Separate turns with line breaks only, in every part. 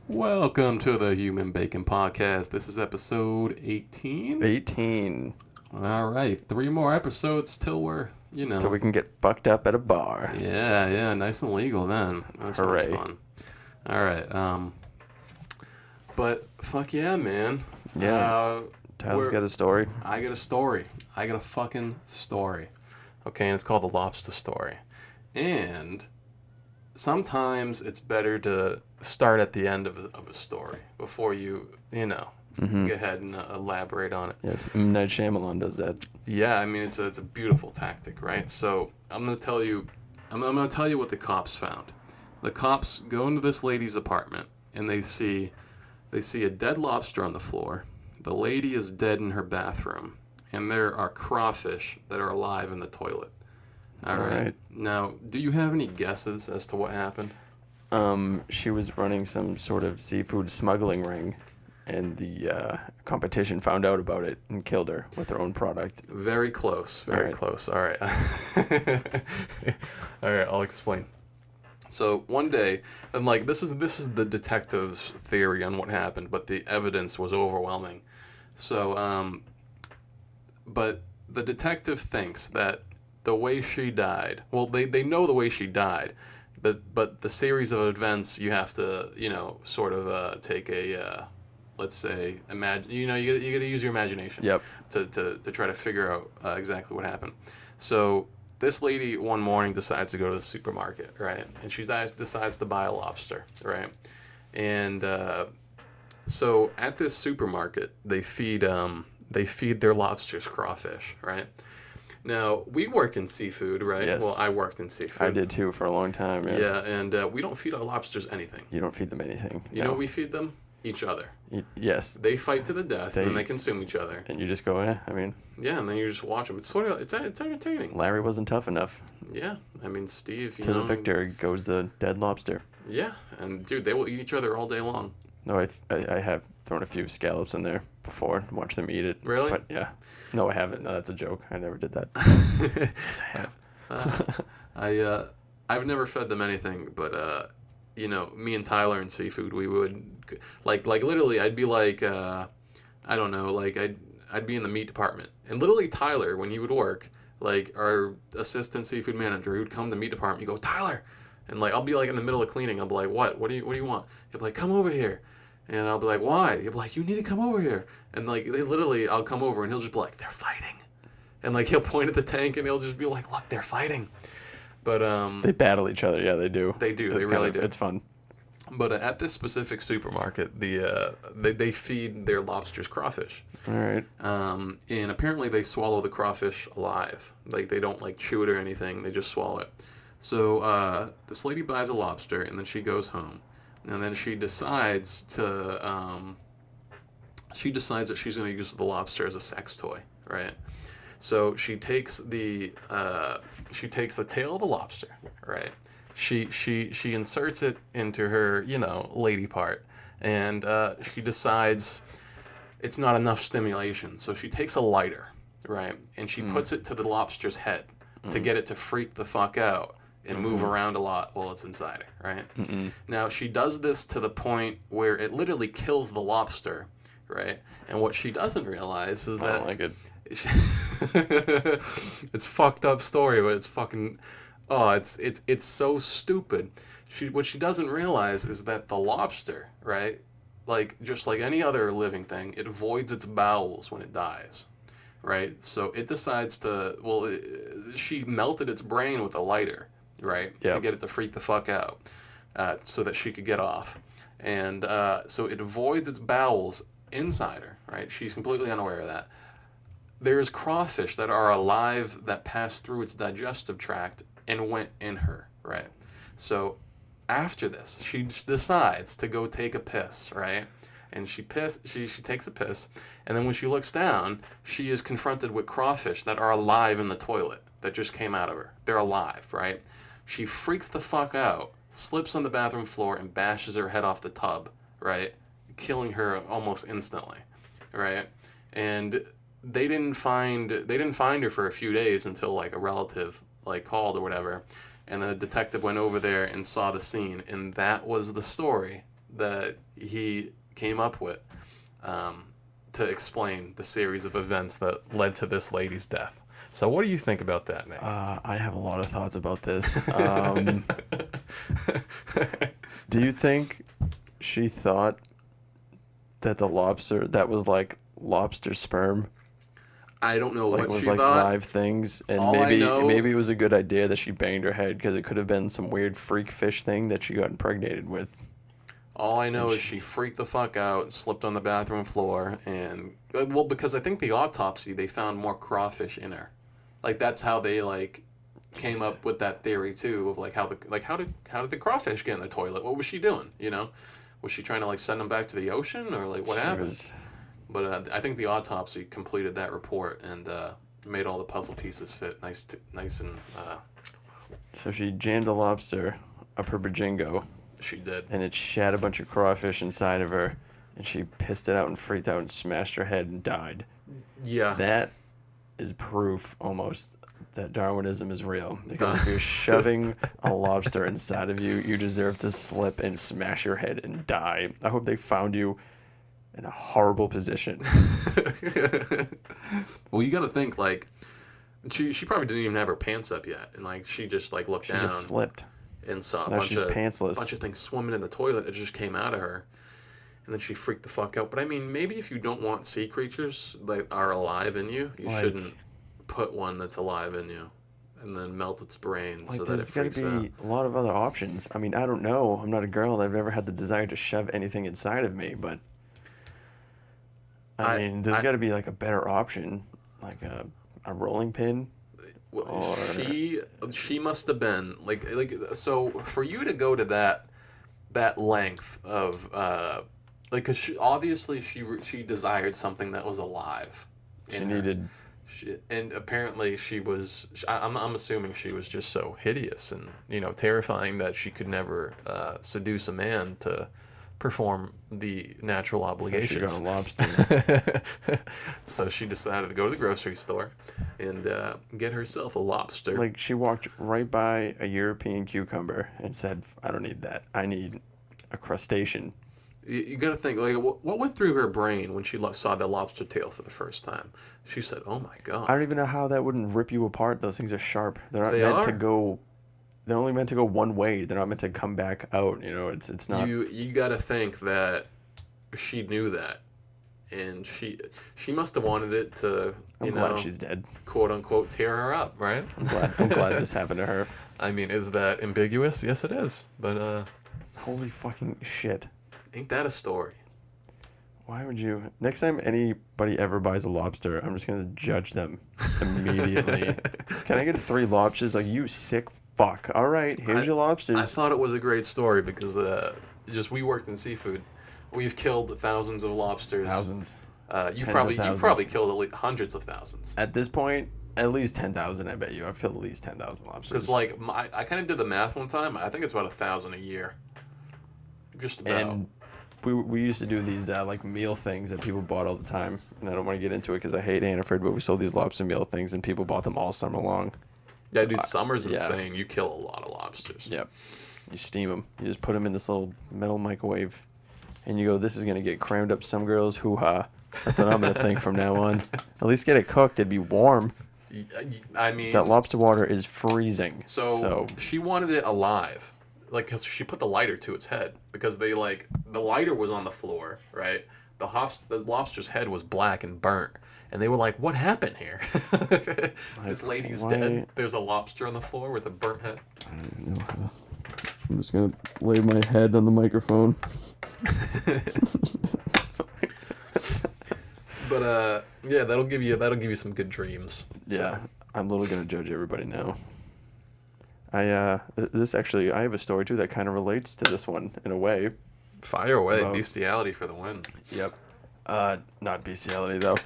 Welcome to the Human Bacon Podcast. This is episode 18.
18.
All right, 3 more episodes till we're,
So we can get fucked up at a bar.
Yeah, nice and legal then. That sounds
Hooray.
fun. All right, but fuck yeah, man.
Yeah. Tyler's got a story.
I got a story. I got a fucking story. Okay, and it's called the lobster story. And sometimes it's better to start at the end of a story before you go ahead and elaborate on it.
Yes, M. Night Shyamalan does that.
Yeah, I mean it's a beautiful tactic, right? So I'm gonna tell you what the cops found. The cops go into this lady's apartment and they see a dead lobster on the floor. The lady is dead in her bathroom, and there are crawfish that are alive in the toilet. All right. Now, do you have any guesses as to what happened?
She was running some sort of seafood smuggling ring, and the competition found out about it and killed her with their own product.
Very close. Very close. All right. All right, I'll explain. So one day, and like this is the detective's theory on what happened, but the evidence was overwhelming. So, but the detective thinks that the way she died, well, they know the way she died, but the series of events you have to, sort of take a, let's say, imagine, you got to use your imagination.
Yep.
To try to figure out exactly what happened. So this lady one morning decides to go to the supermarket, right? And she decides to buy a lobster, right? And so at this supermarket, they feed their lobsters crawfish, right? Now, we work in seafood, right?
Yes.
Well, I worked in seafood.
I did too for a long time, yes.
Yeah, and we don't feed our lobsters anything.
You don't feed them anything.
You know what we feed them? Each other.
Yes.
They fight to the death, and then they consume each other.
And you just go, I mean.
Yeah, and then you just watch them. It's entertaining.
Larry wasn't tough enough.
Yeah, I mean, Steve,
To the victor goes the dead lobster.
Yeah, and dude, they will eat each other all day long.
No, I have thrown a few scallops in there before and watched them eat it.
Really?
But yeah. No, I haven't. No, that's a joke. I never did that. Yes, I have.
I've never fed them anything, but me and Tyler in seafood, we would like literally, I'd be like, I don't know, like I'd be in the meat department, and literally Tyler, when he would work, like our assistant seafood manager, he would come to the meat department. You go, Tyler, and like I'll be like in the middle of cleaning. I'll be like, what do you want? He'll be like, come over here. And I'll be like, why? He'll be like, you need to come over here. And like, I'll come over and he'll just be like, they're fighting. And like, he'll point at the tank and he'll just be like, look, they're fighting. But
they battle each other. Yeah, they do.
They do. They really do.
It's fun.
But at this specific supermarket, they feed their lobsters crawfish.
All right.
And apparently they swallow the crawfish alive. Like they don't like chew it or anything. They just swallow it. So this lady buys a lobster and then she goes home. And then she decides that she's going to use the lobster as a sex toy, right? So she takes the tail of the lobster, right? She inserts it into her, lady part, and she decides it's not enough stimulation. So she takes a lighter, right? And she puts it to the lobster's head to get it to freak the fuck out and move around a lot while it's inside her, right?
Mm-mm.
Now, she does this to the point where it literally kills the lobster, right? And what she doesn't realize is that...
I don't like it.
It's fucked up story, but it's fucking... Oh, it's so stupid. What she doesn't realize is that the lobster, right? Like, just like any other living thing, it voids its bowels when it dies, right? So it decides to... Well, she melted its brain with a lighter, right?
Yep.
To get it to freak the fuck out, so that she could get off. And so it voids its bowels inside her, right? She's completely unaware of that. There's crawfish that are alive that pass through its digestive tract and went in her, right? So after this, she just decides to go take a piss, right? And she takes a piss, and then when she looks down, she is confronted with crawfish that are alive in the toilet that just came out of her. They're alive, right? She freaks the fuck out, slips on the bathroom floor, and bashes her head off the tub, right? Killing her almost instantly, right? And they didn't find her for a few days until like a relative like called or whatever, and the detective went over there and saw the scene, and that was the story that he came up with to explain the series of events that led to this lady's death. So what do you think about that, Nick?
I have a lot of thoughts about this. Do you think she thought that the lobster, that was like lobster sperm,
I don't know
like
what
was
she
like
thought.
live things, and
All I know-
maybe it was a good idea that she banged her head because it could have been some weird freak fish thing that she got impregnated with.
All I know is she freaked the fuck out, slipped on the bathroom floor, and well, because I think the autopsy they found more crawfish in her. Like that's how they like came up with that theory too of like how did the crawfish get in the toilet? What was she doing? You know, was she trying to like send them back to the ocean or like what
She
happened?
was-
But I think the autopsy completed that report and made all the puzzle pieces fit nice and
So she jammed a lobster up her bajingo,
she did.
and it shat a bunch of crawfish inside of her, and she pissed it out and freaked out and smashed her head and died.
Yeah.
That is proof almost that Darwinism is real. Because if you're shoving a lobster inside of you, you deserve to slip and smash your head and die. I hope they found you in a horrible position.
Well, you got to think like she probably didn't even have her pants up yet, and like she just like looked
She
down
just slipped.
and saw a
Now
bunch
she's
of
pantsless.
bunch of things swimming in the toilet that just came out of her, and then she freaked the fuck out. But I mean, maybe if you don't want sea creatures that are alive in you, you
Like-
shouldn't put one that's alive in you, and then melt its brain
Like,
so that it
there's got
freaks
to
out.
be a lot of other options. I mean, I don't know. I'm not a girl. I've never had the desire to shove anything inside of me, but I mean, there's got to be like a better option, like a rolling pin.
Well,
Or-
she must have been like so for you to go to that length of like because obviously she desired something that was alive.
She
in her.
needed.
And apparently she was. I'm assuming she was just so hideous and terrifying that she could never seduce a man to perform the natural
So
obligations.
she got a lobster.
So she decided to go to the grocery store and get herself a lobster.
Like, she walked right by a European cucumber and said, "I don't need that. I need a crustacean."
You got to think, like, what went through her brain when she saw the lobster tail for the first time? She said, "Oh my god!"
I don't even know how that wouldn't rip you apart. Those things are sharp. They're not
They
meant to
are.
go. They're only meant to go one way. They're not meant to come back out. It's not.
You got to think that she knew that, and she must have wanted it to,
I'm glad she's dead.
quote unquote, tear her up, right?
I'm glad this happened to her.
I mean, is that ambiguous? Yes, it is. But
Holy fucking shit.
ain't that a story?
Why would you? Next time anybody ever buys a lobster, I'm just gonna judge them immediately. Can I get 3 lobsters? Like, you sick fuck. All right, here's your lobsters.
I thought it was a great story because we worked in seafood. We've killed thousands of lobsters.
Thousands.
You've
Tens
probably
of thousands.
killed at least hundreds of thousands.
At this point, at least 10,000. I bet you. I've killed at least 10,000 lobsters.
Because like I kind of did the math one time. I think it's about 1,000 a year. Just about.
And we used to do these like meal things that people bought all the time, and I don't want to get into it because I hate Hannaford, but we sold these lobster meal things, and people bought them all summer long.
Yeah,
So
dude, summer's
yeah.
insane. You kill a lot of lobsters.
Yep. You steam them. You just put them in this little metal microwave, and you go, "This is gonna get crammed up some girls' hoo-ha." That's what I'm gonna think from now on. At least get it cooked. It'd be warm.
I mean,
That lobster water is freezing.
so she wanted it alive, like, cause she put the lighter to its head because the lighter was on the floor, right? The lobster's head was black and burnt, and they were like, "What happened here? This lady's
why-
dead. There's a lobster on the floor with a burnt head."
I don't even know how. I'm just gonna lay my head on the microphone.
But yeah, that'll give you some good dreams.
Yeah,
So,
I'm literally gonna judge everybody now. I have a story too that kind of relates to this one in a way.
fire away,
Well-
bestiality for the win.
Yep. Not bestiality though.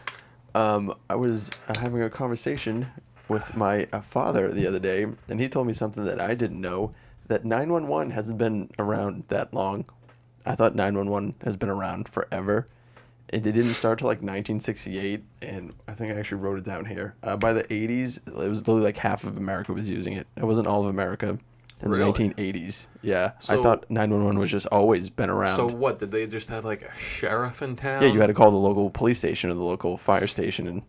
I was having a conversation with my father the other day, and he told me something that I didn't know, that 911 hasn't been around that long. I thought 911 has been around forever. It didn't start till like 1968, and I think I actually wrote it down here. By the 80s, it was literally like half of America was using it. It wasn't all of America. in
Really?
the 1980s. Yeah, I
So-
thought 911 was just always been around.
So what, did they just have like a sheriff in town?
Yeah, you had to call the local police station or the local fire station and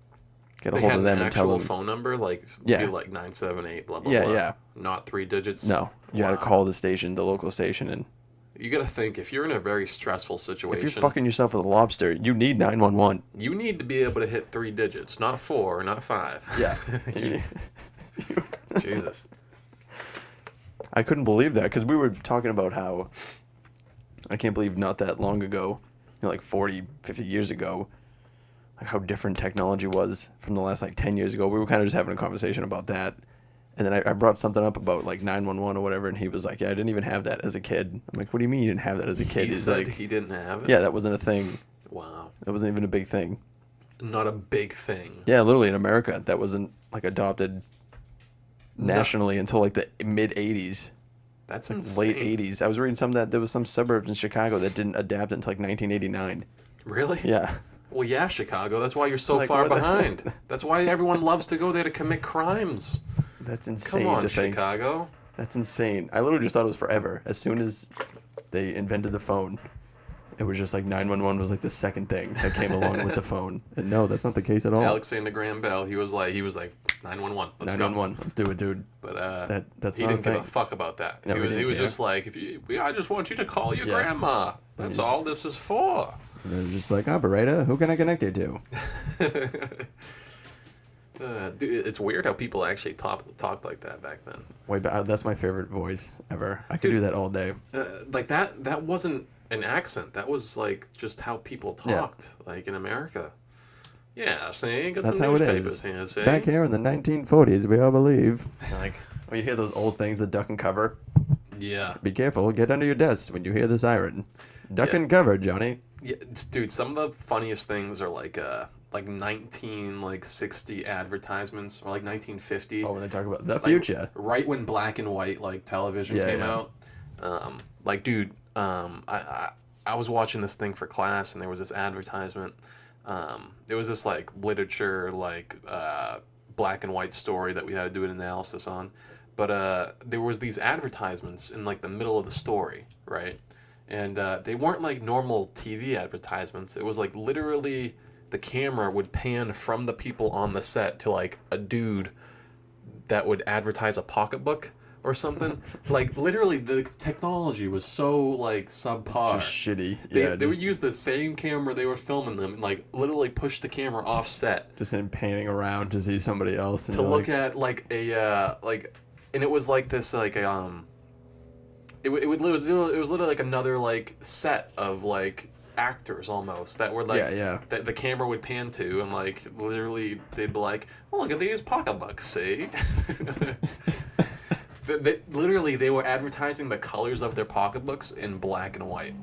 get a
They
hold
had
of
an
them and tell
actual
them.
phone number, like
Yeah.
be like 978 blah blah
Yeah,
blah.
yeah.
Not 3 digits.
No, you had to
Wow.
call the station, the local station, and
You got to think, if you're in a very stressful
if
situation,
you're fucking yourself with a lobster, you need 911.
you need to be able to hit 3 digits, not 4, not 5.
Yeah.
Jesus.
I couldn't believe that because we were talking about how I can't believe not that long ago, like 40, 50 years ago, like how different technology was from the last like 10 years ago. We were kind of just having a conversation about that. And then I brought something up about like 911 or whatever, and he was like, "Yeah, I didn't even have that as a kid." I'm like, "What do you mean you didn't have that as a kid?"
He
He's
said
like,
he didn't have it?
"Yeah, that wasn't a thing.
Wow.
That wasn't even a big thing."
Not a big thing.
Yeah, literally in America, that wasn't like adopted nationally until like the mid 80s,
That's
like
insane.
late 80s. I was reading some that there was some suburbs in Chicago that didn't adapt until like 1989.
Really?
Yeah.
Well, yeah, Chicago. That's why you're so
Like,
far
what the-
behind. That's why everyone loves to go there to commit crimes.
That's insane
Come on,
to think.
Chicago.
That's insane. I literally just thought it was forever. As soon as they invented the phone, it was just like 911 was like the second thing that came along with the phone. And no, that's not the case at all.
Alexander Graham Bell, he was like 911. Let's
911. Let's do it, dude.
go. But
That's
he
not a
didn't give a
thing.
fuck about that.
No,
he
he
was,
didn't care.
just like, I just want you to call your
Yes.
grandma. That's all this is for.
And they're just like, operator, who can I connect you to?
Dude, it's weird how people actually talked like that back then.
Wait, but that's my favorite voice ever. I could
Dude.
do that all day.
Like that wasn't an accent. That was like just how people
Yeah.
talked, like in America. Yeah, see, get
That's
some
how it
newspapers
is.
here, see?
Back here in the 1940s, we all believe. Like, when you hear those old things, the duck and cover.
Yeah.
Be careful, get under your desk when you hear the siren. Duck
Yeah.
and cover, Johnny.
Yeah, dude, some of the funniest things are like 1960 advertisements or like 1950.
Oh, when they talk about the
Like,
future.
right when black and white like television
Yeah,
came
yeah.
out. Like, dude, I was watching this thing for class and there was this advertisement. It was this like literature like black and white story that we had to do an analysis on. But there was these advertisements in like the middle of the story, right? And they weren't like normal TV advertisements. It was like literally the camera would pan from the people on the set to like a dude that would advertise a pocketbook or something. Like literally the technology was so like subpar.
Just shitty.
They,
Yeah,
they
just,
would use the same camera they were filming them and like literally push the camera offset
just in panning around to see somebody else. And
to
they're
look
like,
at like a and it was like this like it was literally like another like set of like actors almost that were like
Yeah.
that the camera would pan to and like literally they'd be like, oh, look at these pocketbooks, see. Literally they were advertising the colors of their pocketbooks in black and white.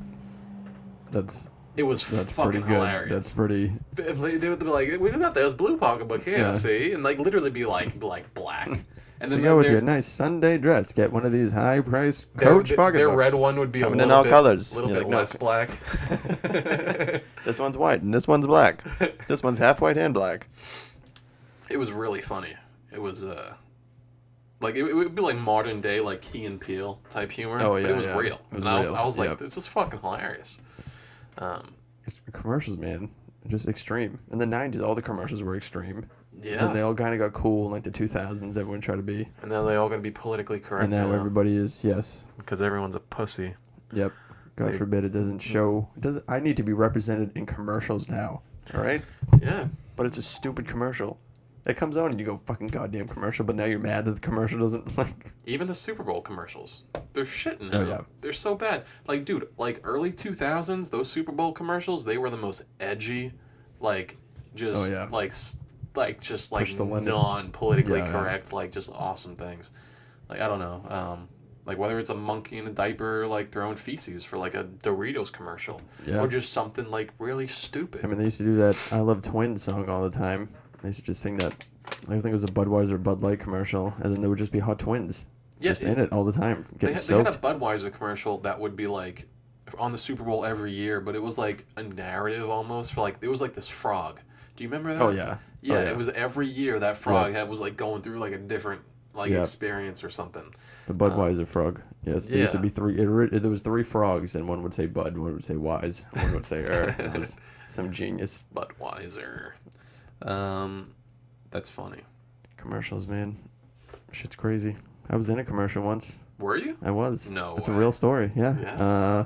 It was
That's
fucking
pretty good.
hilarious.
That's pretty.
They would be like, we've got this blue pocketbook here,
Yeah.
see, and like literally be like black, and
To
then
go with
their-
your nice Sunday dress, get one of these high-priced
their-
Coach
their
pocketbooks.
red one would be
Coming
a
in
little
all
bit,
colors.
little
You're
bit
like, no.
less black.
This one's white and this one's black. This one's half white and black.
It was really funny. It was like it would be like modern day like Key and Peele type humor.
Oh,
but
yeah,
it was
yeah.
real.
It was
and
real.
I was like,
Yep.
this is fucking hilarious.
Commercials, man, just extreme. In the 90s, all the commercials were extreme.
Yeah.
And they all kind of got cool in like the 2000s. Everyone tried to be.
And now they all gonna be politically correct.
And now everybody is, yes.
because everyone's a pussy.
Yep. God
Like-
forbid it doesn't show. It doesn't. I need to be represented in commercials now. All right.
Yeah.
But it's a stupid commercial. It comes on and you go fucking goddamn commercial. But now you're mad that the commercial doesn't like.
Even the Super Bowl commercials, they're shit now.
Oh, yeah.
They're so bad. Like, dude, like early 2000s, those Super Bowl commercials, they were the most edgy, like, just,
Oh, yeah.
like just like
Push the limit.
non-politically
Yeah, yeah.
correct, like just awesome things. Like, I don't know, like whether it's a monkey in a diaper, like throwing feces for like a Doritos commercial,
Yeah.
or just something like really stupid.
I mean, they used to do that "I Love Twins" song all the time. They used to just sing that. I think it was a Budweiser Bud Light commercial, and then there would just be hot twins
Yeah,
just in it all the time,
They
getting
had
soaked.
a Budweiser commercial that would be like on the Super Bowl every year, but it was like a narrative almost for like it was like this frog. Do you remember that?
Oh yeah.
Yeah,
Oh, yeah.
it was every year that frog was like going through like a different like experience or something.
The Budweiser frog. Yes, there used to be three. There was three frogs, and one would say Bud, one would say Wise, one would say It was some genius.
Budweiser. That's funny.
Commercials, man. Shit's crazy. I was in a commercial once.
Were you?
I was.
No
It's
way.
a real story. Yeah.
Yeah.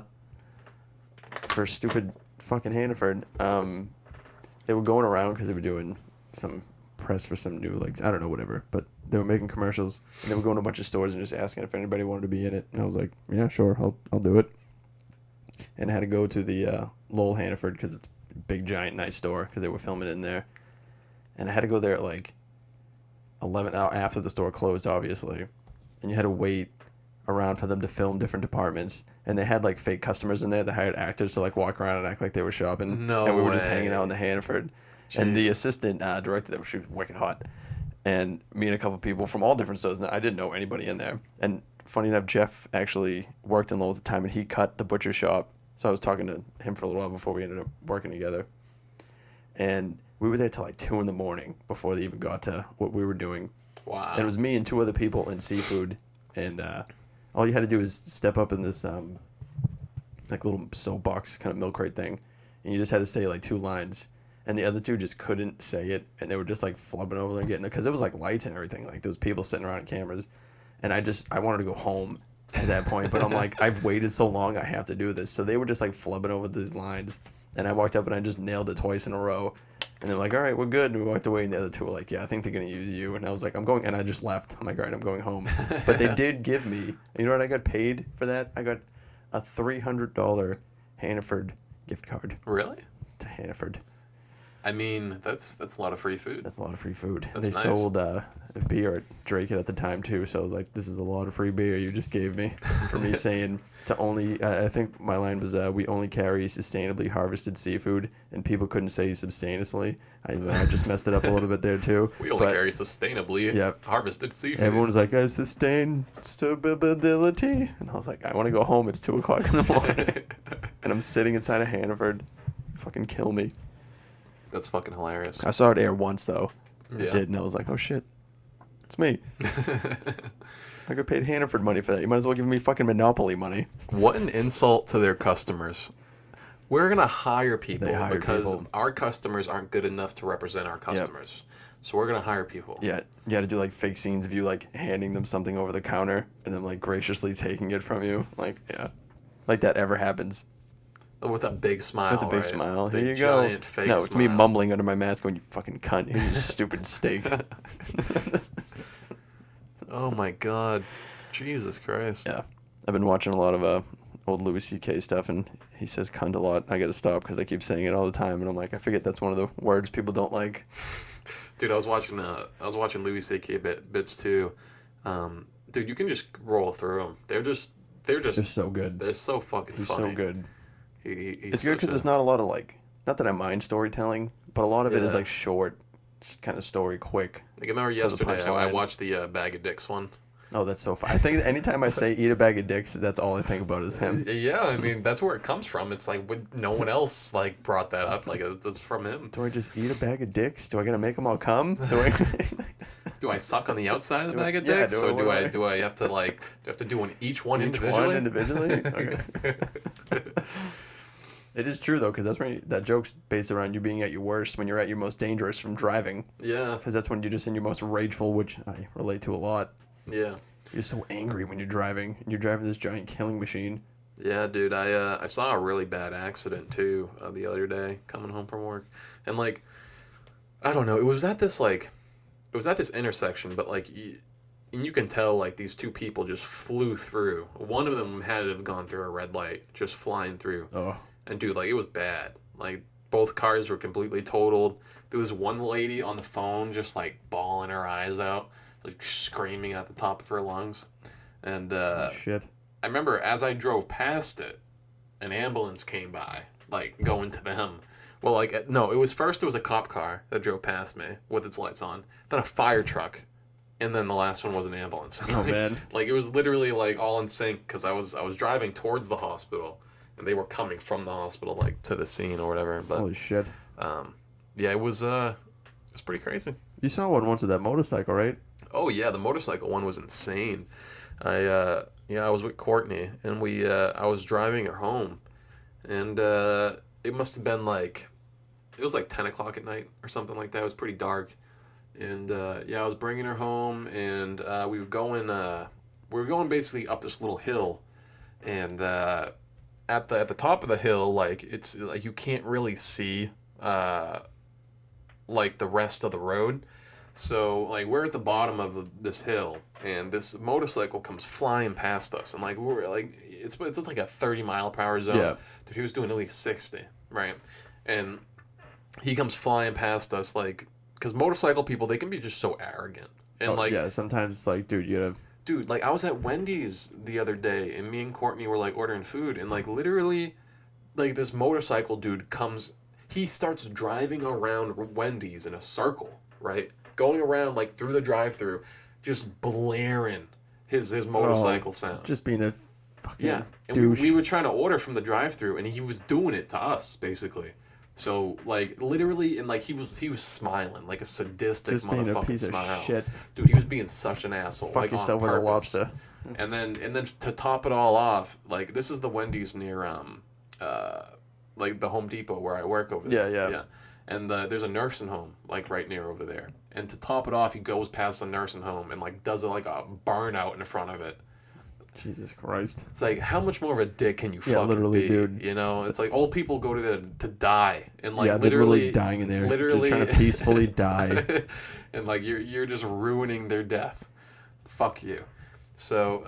For stupid fucking Hannaford. They were going around because they were doing some press for some new, like, I don't know, whatever. But they were making commercials, and they were going to a bunch of stores and just asking if anybody wanted to be in it. And I was like, yeah, sure, I'll do it. And I had to go to the Lowell Hannaford because it's a big, giant, nice store because they were filming it in there. And I had to go there at like 11 hours after the store closed, obviously. And you had to wait around for them to film different departments. And they had like fake customers in there that hired actors to like walk around and act like they were shopping.
No
And we were
way.
just hanging out in the Hannaford.
Jesus.
And the assistant director, she was wicked hot. And me and a couple people from all different stores. I didn't know anybody in there. And funny enough, Jeff actually worked in Lowell at the time, and he cut the butcher shop. So I was talking to him for a little while before we ended up working together. And we were there till like 2 a.m. before they even got to what we were doing.
Wow.
And it was me and 2 other people in seafood. And all you had to do is step up in this like little soapbox kind of milk crate thing. And you just had to say like 2 lines. And the other 2 just couldn't say it. And they were just like flubbing over there getting it. Because it was like lights and everything. Like there was people sitting around cameras. And I wanted to go home at that point. But I'm like, I've waited so long, I have to do this. So they were just like flubbing over these lines. And I walked up and I just nailed it twice in a row. And they're like, all right, we're good. And we walked away. And the other 2 were like, yeah, I think they're going to use you. And I was like, I'm going. And I just left. I'm like, all right, I'm going home. But they did give me, you know what I got paid for that? I got a $300 Hannaford gift card
Really?
to Hannaford.
I mean, that's a lot of free food.
That's a lot of free food.
That's
They
nice.
sold beer at Drake at the time too, so I was like, "This is a lot of free beer you just gave me for me saying to only." I think my line was, "We only carry sustainably harvested seafood," and people couldn't say substantially. I just messed it up a little bit there too.
We only carry sustainably harvested seafood.
Everyone was like, "I sustain stability," and I was like, "I want to go home. It's 2:00 in the morning, and I'm sitting inside of Hannaford. Fucking kill me."
That's fucking hilarious.
I saw it air once though.
Yeah.
It did, and I was like, "Oh shit, it's me." I got paid Hannaford money for that. You might as well give me fucking Monopoly money.
What an insult to their customers. We're gonna hire people
They hired
because
people.
our customers aren't good enough to represent our customers. So we're gonna hire people.
Yeah, you had to do like fake scenes of you like handing them something over the counter and them like graciously taking it from you. Like, yeah, like that ever happens.
With a big smile.
With a big
right?
smile.
Big,
Here you go.
giant, fake
No, it's
smile.
me mumbling under my mask going, "You fucking cunt. Here's your stupid steak."
Oh my god. Jesus Christ.
Yeah. I've been watching a lot of old Louis C.K. stuff, and he says cunt a lot. I got to stop because I keep saying it all the time, and I'm like, I forget that's one of the words people don't like.
Dude, I was watching Louis C.K. bits too. Dude, you can just roll through them. They're
so good.
They're so fucking
He's
funny.
so good.
He's
It's good because there's not a lot of like, not that I mind storytelling, but a lot of it is like short, kind of story, quick.
Like, I remember
the
yesterday I
punchline.
watched the Bag of Dicks one.
Oh, that's so fun. I think anytime I say eat a bag of dicks, that's all I think about is him.
Yeah, I mean that's where it comes from. It's like no one else like brought that up. Like it's from him.
Do I just eat a bag of dicks? Do I gotta make them all come?
Do I suck on the outside of the bag of
yeah,
dicks, or
do I-
do I have to do each one individually?
One individually? Okay. It is true though, because that's when that joke's based around you being at your worst when you're at your most dangerous from driving.
Yeah,
Because that's when you're just in your most rageful, which I relate to a lot.
yeah,
You're so angry when you're driving, and you're driving this giant killing machine.
yeah, dude. I saw a really bad accident too the other day coming home from work, and like I don't know, it was at this intersection, but like. And you can tell, like, these 2 people just flew through. One of them had to have gone through a red light, just flying through.
Oh.
And, dude, like, it was bad. Like, both cars were completely totaled. There was one lady on the phone just, like, bawling her eyes out, like, screaming at the top of her lungs. And
Shit.
I remember as I drove past it, an ambulance came by, like, going to them. Well, like, no, it was a cop car that drove past me with its lights on. Then a fire truck. And then the last one was an ambulance.
Oh, man.
Like, it was literally, like, all in sync, because I was driving towards the hospital, and they were coming from the hospital, like, to the scene or whatever. But,
Holy shit.
yeah, it was pretty crazy.
You saw one once with that motorcycle, right?
Oh yeah, the motorcycle one was insane. I was with Courtney, and I was driving her home, and it must have been like it was like 10 o'clock at night or something like that. It was pretty dark, and I was bringing her home, and we were going basically up this little hill, and at the top of the hill, like it's like you can't really see uh, like the rest of the road. So like we're at the bottom of this hill, and this motorcycle comes flying past us, and like we're like it's just like a 30 mile per hour zone.
Yeah.
Dude, he was doing at least 60, right? And he comes flying past us like because motorcycle people, they can be just so arrogant, and like
yeah, sometimes it's like, dude, you gotta.
dude, like I was at Wendy's the other day, and me and Courtney were like ordering food, and like literally, like this motorcycle dude comes, he starts driving around Wendy's in a circle, right? Going around like through the drive-through, just blaring his motorcycle sound.
Just being a fucking
Yeah, and
douche.
we were trying to order from the drive-through, and he was doing it to us basically. So like literally, and like he was smiling like a sadistic
Just being a
motherfucking
piece
smile.
of shit.
Dude, he was being such an asshole.
Fuck
like,
yourself
on
with a
purpose.
lobster.
And then to top it all off, like this is the Wendy's near like the Home Depot where I work over there.
Yeah.
And there's a nursing home like right near over there. And to top it off, he goes past the nursing home and like does like a burnout in front of it.
Jesus Christ.
It's like, how much more of a dick can you
Yeah,
fucking
literally,
be?
dude.
You know, it's like old people go to there to die, and like
yeah,
literally
dying in there.
literally
Just trying to peacefully die.
and like you're just ruining their death. Fuck you. So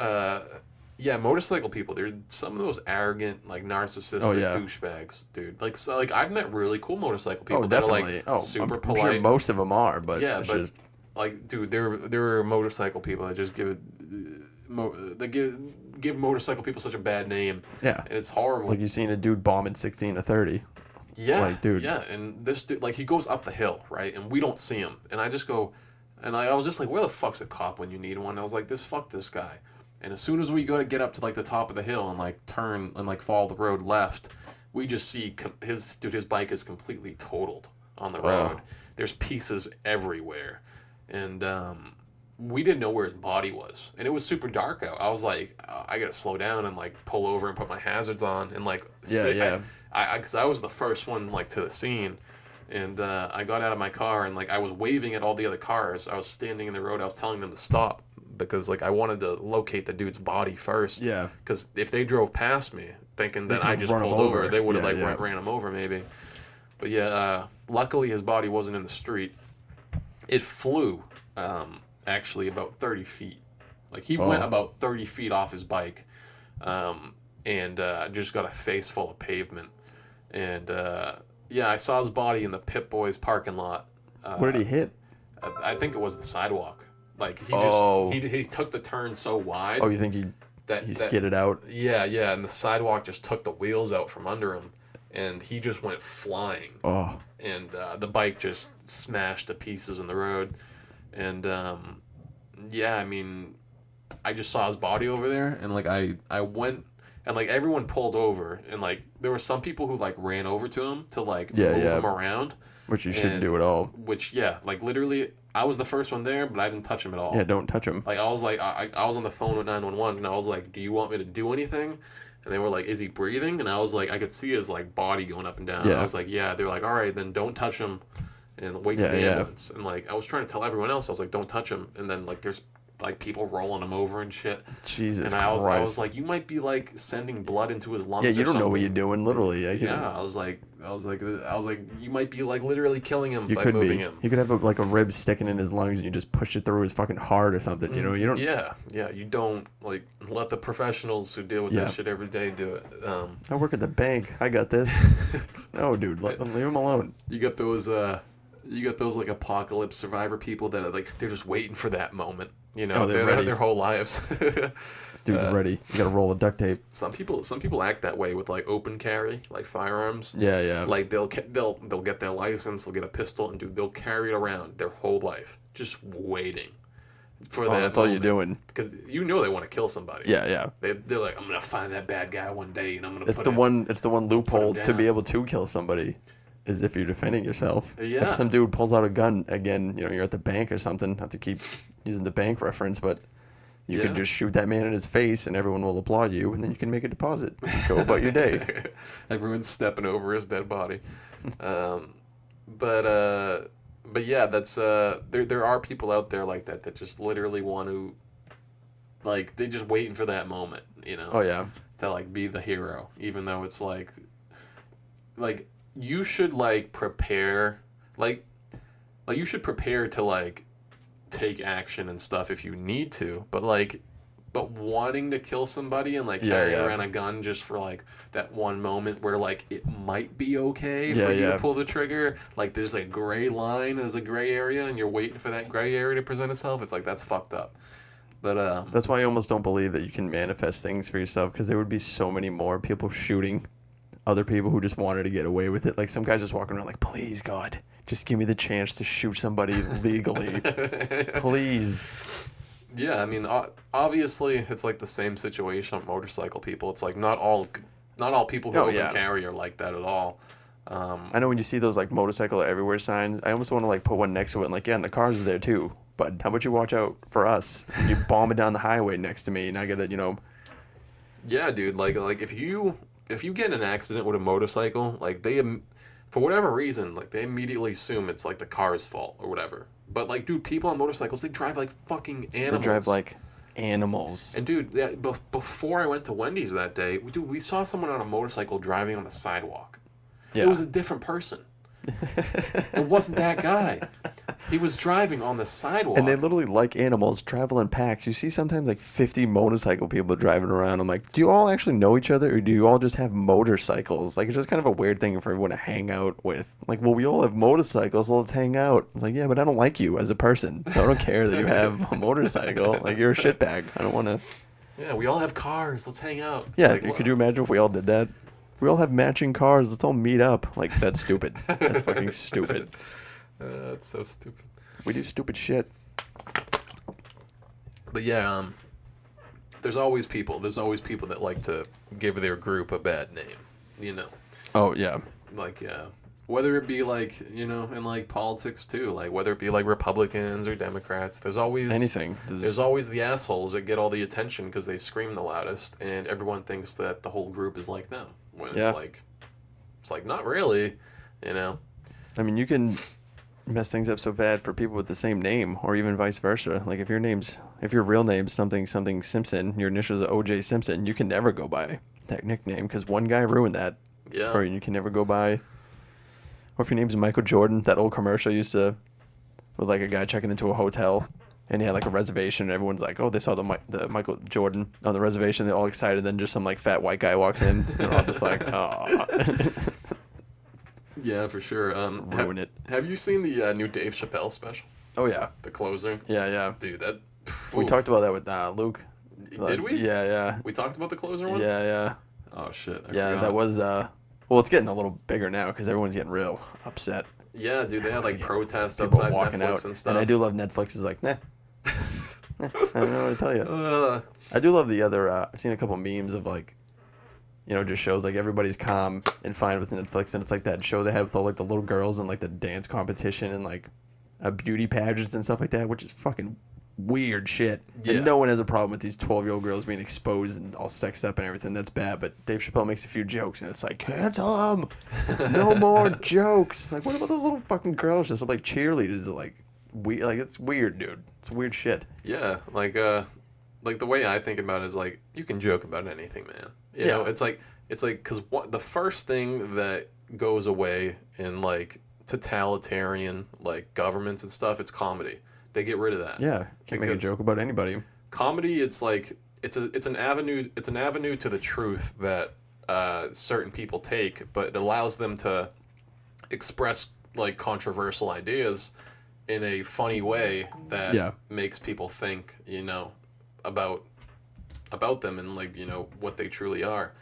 motorcycle people, they're some of those arrogant, like narcissistic douchebags, dude. Like so, like I've met really cool motorcycle people that
definitely.
are like super
I'm
polite.
sure most of them are, but
Yeah,
it's
but
just
like, dude, there are motorcycle people that just give it. They give motorcycle people such a bad name.
Yeah.
And it's horrible.
like you seen a dude bombing 16 to 30.
Yeah.
Like, dude.
Yeah, and this dude, like, he goes up the hill, right? And we don't see him. And I just go, and I was just like, where the fuck's a cop when you need one? I was like, fuck this guy. And as soon as we go to get up to, like, the top of the hill and, like, turn and, like, follow the road left, we just see his bike is completely totaled on the road. There's pieces everywhere. And, we didn't know where his body was, and it was super dark out. I was like, I gotta slow down and like pull over and put my hazards on and like sit. Because I was the first one like to the scene, and I got out of my car and like I was waving at all the other cars. I was standing in the road. I was telling them to stop because like I wanted to locate the dude's body first.
Yeah.
Because if they drove past me thinking that I
could've
just
run him
pulled over,
over.
they would have
Yeah,
ran him over maybe. But luckily his body wasn't in the street. It flew. Actually about 30 feet. Like he went about 30 feet off his bike and just got a face full of pavement. And I saw his body in the Pit Boys parking lot.
Where did he hit?
I think it was the sidewalk. Like he took the turn so wide.
Oh, you think he skidded out?
Yeah, and the sidewalk just took the wheels out from under him, and he just went flying.
Oh.
And the bike just smashed to pieces in the road. And I mean, I just saw his body over there, and like I went, and like everyone pulled over, and like there were some people who like ran over to him to like move him around,
which you shouldn't do at all.
Which like literally, I was the first one there, but I didn't touch him at all.
Yeah, don't touch him.
Like I was like I was on the phone with 911, and I was like, do you want me to do anything? And they were like, is he breathing? And I was like, I could see his like body going up and down.
Yeah.
I was like, yeah. They were like, all right, then don't touch him. And wait for the ambulance. And like I was trying to tell everyone else, I was like, don't touch him. And then like there's like people rolling him over and shit.
Jesus
and I
Christ.
was like, you might be like sending blood into his lungs.
Yeah, you don't know what
something.
you're doing, literally.
I was like, you might be like literally killing him by
could
moving
be.
him.
He could have like a rib sticking in his lungs, and you just push it through his fucking heart or something. You know, you don't.
Yeah. You don't like let the professionals who deal with that shit every day do it.
I work at the bank. I got this. No, dude, leave him alone.
You got those like apocalypse survivor people that are like they're just waiting for that moment. You know,
they're
they're
ready.
their whole lives.
This dude's ready. You got to roll the duct tape.
Some people act that way with like open carry, like firearms.
Yeah.
Like they'll get their license, they'll get a pistol, and they'll carry it around their whole life, just waiting for that.
That's all you're doing.
Because they want to kill somebody.
Yeah.
They're like, I'm gonna find that bad guy one day, and I'm gonna.
It's the one loophole to be able to kill somebody, is if you're defending yourself.
Yeah.
If some dude pulls out a gun again, you know, you're at the bank or something, not to keep using the bank reference, but you can just shoot that man in his face and everyone will applaud you, and then you can make a deposit and go about your day.
Everyone's stepping over his dead body. But yeah, that's there are people out there like that just literally want to, like, they just waiting for that moment, you know.
Oh yeah.
To like be the hero, even though it's like you should like prepare, like you should prepare to like take action and stuff if you need to, but wanting to kill somebody and like carry around a gun just for like that one moment where like it might be okay for you to pull the trigger, like there's a gray line, there's a gray area, and you're waiting for that gray area to present itself. It's like, that's fucked up. But
that's why I almost don't believe that you can manifest things for yourself, because there would be so many more people shooting other people who just wanted to get away with it. Like some guys just walking around like, please God, just give me the chance to shoot somebody legally, please.
Yeah, I mean, obviously it's like the same situation with motorcycle people. It's like not all people who open carry are like that at all.
I know when you see those like motorcycle everywhere signs, I almost want to like put one next to it and like, yeah, and the cars are there too. But how about you watch out for us? You bombing down the highway next to me, and I gotta, you know.
Yeah, dude. Like if you get in an accident with a motorcycle, like for whatever reason, like they immediately assume it's like the car's fault or whatever. But like, dude, people on motorcycles, they drive like fucking animals.
They drive like animals.
And dude, before I went to Wendy's that day, dude, we saw someone on a motorcycle driving on the sidewalk. Yeah. It was a different person. It wasn't that guy. He was driving on the sidewalk.
And they literally, like animals, travel in packs. You see sometimes like 50 motorcycle people driving around. I'm like, do you all actually know each other, or do you all just have motorcycles? Like, it's just kind of a weird thing for everyone to hang out with. Like, well, we all have motorcycles, so let's hang out. It's like, yeah, but I don't like you as a person. So I don't care that you have a motorcycle. Like, you're a shitbag. I don't want to.
Yeah, we all have cars. Let's hang out.
Yeah, like, could you imagine if we all did that? We all have matching cars. Let's all meet up. Like, that's stupid. That's fucking stupid.
That's so stupid.
We do stupid shit.
But yeah, there's always people that like to give their group a bad name, you know.
Oh, yeah.
Like, yeah. Whether it be like, you know, in like politics too, like whether it be like Republicans or Democrats, there's always
anything.
There's always the assholes that get all the attention because they scream the loudest, and everyone thinks that the whole group is like them. When it's like not really, you know.
I mean, you can mess things up so bad for people with the same name, or even vice versa. Like if your real name's something Simpson, your initials are O.J. Simpson, you can never go by that nickname because one guy ruined that for you. You can never go by. Or if your name's Michael Jordan, that old commercial used to, with like a guy checking into a hotel, and he had like a reservation, and everyone's like, oh, they saw the Michael Jordan on the reservation. They're all excited. And then just some like fat white guy walks in, and they're all just like, oh.
Yeah, for sure.
Ruin it.
Have you seen the new Dave Chappelle special?
Oh yeah,
the closer.
Yeah.
Dude, that.
We talked about that with Luke.
Did we?
Yeah.
We talked about the closer one.
Yeah.
Oh shit. I
forgot. That was well, it's getting a little bigger now because everyone's getting real upset.
Yeah, dude, they had like protests outside
walking
Netflix
out
and stuff.
And I do love Netflix is like, nah. I don't know what to tell you. I do love the other. I've seen a couple memes of like, you know, just shows like everybody's calm and fine with Netflix, and it's like that show they have with all like the little girls and like the dance competition and like beauty pageants and stuff like that, which is fucking weird shit. Yeah. And no one has a problem with these 12-year-old girls being exposed and all sexed up and everything. That's bad. But Dave Chappelle makes a few jokes, and it's like, cancel them. No more jokes. Like, what about those little fucking girls just like cheerleaders? Like, it's weird, dude. It's weird shit.
Yeah, like the way I think about it is like, you can joke about anything, man. You know, it's like because the first thing that goes away in like totalitarian like governments and stuff, it's comedy. They get rid of that.
Yeah, can't make a joke about anybody.
Comedy, it's like it's an avenue to the truth that certain people take, but it allows them to express like controversial ideas in a funny way that makes people think, you know, about them and like, you know, what they truly are.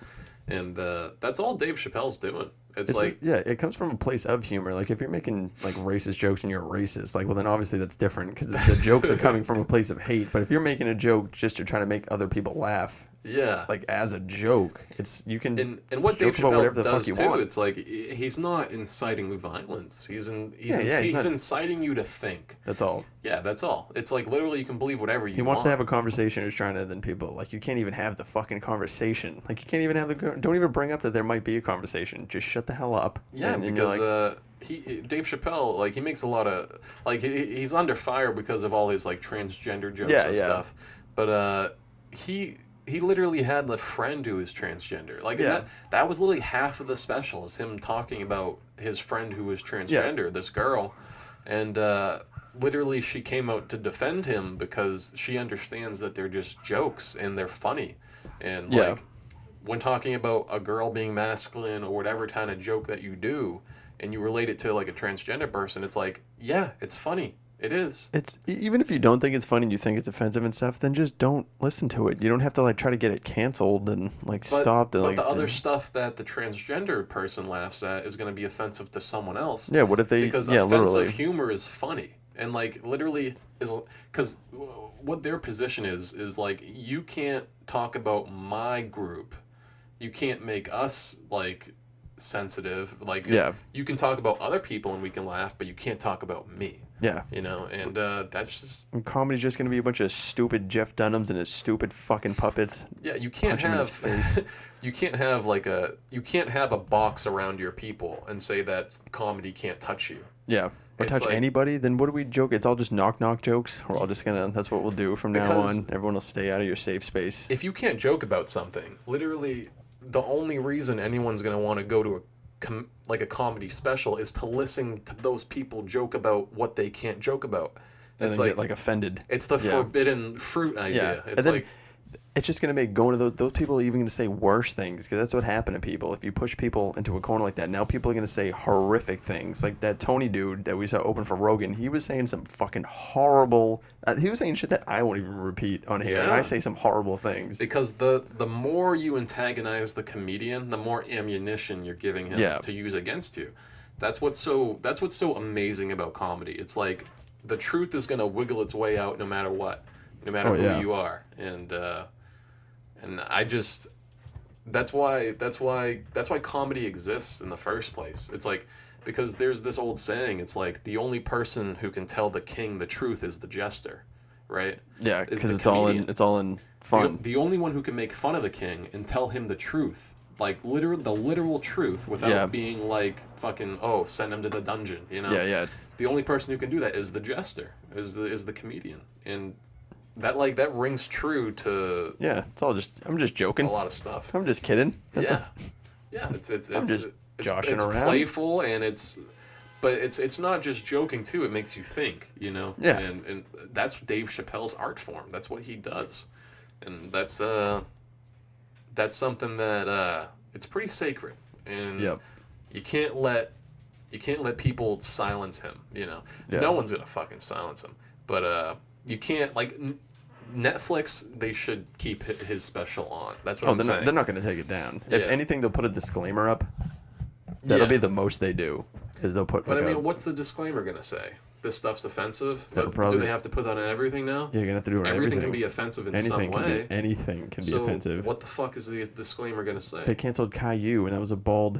And that's all Dave Chappelle's doing. It's like,
yeah, it comes from a place of humor. Like if you're making like racist jokes and you're a racist, like, well then obviously that's different because the jokes are coming from a place of hate. But if you're making a joke just to try to make other people laugh,
Yeah.
like as a joke. It's you can
And what Dave
joke about whatever
Chappelle
the fuck
does
you
too,
want.
it's like he's not inciting violence.
He's
He's
not.
inciting you to think.
That's all.
Yeah, that's all. It's like literally you can believe whatever
He
you
wants to
want.
have a conversation. He's trying to then people like you can't even have the fucking conversation. Like you can't even have don't even bring up that there might be a conversation. Just shut the hell up.
Yeah,
and you're
because
like,
Dave Chappelle, like, he makes a lot of, like, he's under fire because of all his, like, transgender jokes
Yeah,
and
yeah.
stuff. But he he literally had a friend who was transgender. Like, and
Yeah.
that was literally half of the special is him talking about his friend who was
Yeah.
transgender, this girl, and literally she came out to defend him because she understands that they're just jokes and they're funny, and
Yeah.
like when talking about a girl being masculine or whatever kind of joke that you do and you relate it to like a transgender person, it's like, yeah, it's funny. It is.
It's even if you don't think it's funny and you think it's offensive and stuff, then just don't listen to it. You don't have to like try to get it canceled and like
But,
stop.
but the other stuff that the transgender person laughs at is going to be offensive to someone else.
Yeah. What if they?
Because
Yeah.
offensive
Literally.
humor is funny. And like literally is because what their position is like you can't talk about my group. You can't make us like sensitive. Like
Yeah.
you can talk about other people and we can laugh, but you can't talk about me.
Yeah.
You know, and that's just
And comedy's just gonna be a bunch of stupid Jeff Dunhams and his stupid fucking puppets.
yeah. You can't
Punch him in his face.
you can't have you can't have a box around your people and say that comedy can't touch you.
Yeah. Or
It's
touch
like-
anybody, then what do we joke? It's all just knock jokes. We're all just gonna. That's what we'll do from now
Because-
on. Everyone will stay out of your safe space.
If you can't joke about something, literally the only reason anyone's going to want to go to a comedy special is to listen to those people joke about what they can't joke about.
And
It's
then
like,
get like offended.
it's the
Yeah.
forbidden fruit idea.
Yeah.
It's
And then
like
it's just gonna make going to those people are even gonna say worse things because that's what happened to people. If you push people into a corner like that, now people are gonna say horrific things. Like that Tony dude that we saw open for Rogan, he was saying some fucking horrible. He was saying shit that I won't even repeat on here, and
Yeah.
I say some horrible things.
because the more you antagonize the comedian, the more ammunition you're giving him
Yeah.
to use against you. That's what's so amazing about comedy. It's like the truth is going to wiggle its way out no matter what, no matter
Oh,
who
yeah.
you are. And I just that's why comedy exists in the first place. It's like because there's this old saying, it's like the only person who can tell the king the truth is the jester, right?
Yeah,
Is
because
the
it's all in fun.
The only one who can make fun of the king and tell him the truth, like the literal truth, without
Yeah.
being like fucking send him to the dungeon, you know?
Yeah.
The only person who can do that is the jester, is the comedian, and that rings true to
Yeah, it's all just. I'm just
a
joking.
lot of stuff.
I'm just kidding. That's
Yeah, yeah. It's
I'm just joshing
it's
around.
playful and but it's not just joking too. It makes you think, you know.
Yeah.
And that's Dave Chappelle's art form. That's what he does, and that's something that it's pretty sacred, and
Yep.
you can't let people silence him. You know,
Yeah.
no one's gonna fucking silence him, but you can't like. Netflix, they should keep his special on. That's what
Oh,
I'm saying.
they're not going to take it down. If
Yeah.
anything, they'll put a disclaimer up. That'll
Yeah.
be the most they do. Is they'll put.
But
Like
I mean, what's the disclaimer gonna say? This stuff's offensive.
That'll
But
probably-
do they have to put that on everything now?
you're gonna have to do it on
Everything
everything.
can be offensive in
anything
some
can
way.
be anything can be
So
offensive.
what the fuck is the disclaimer gonna say?
They canceled Caillou, and that was a bald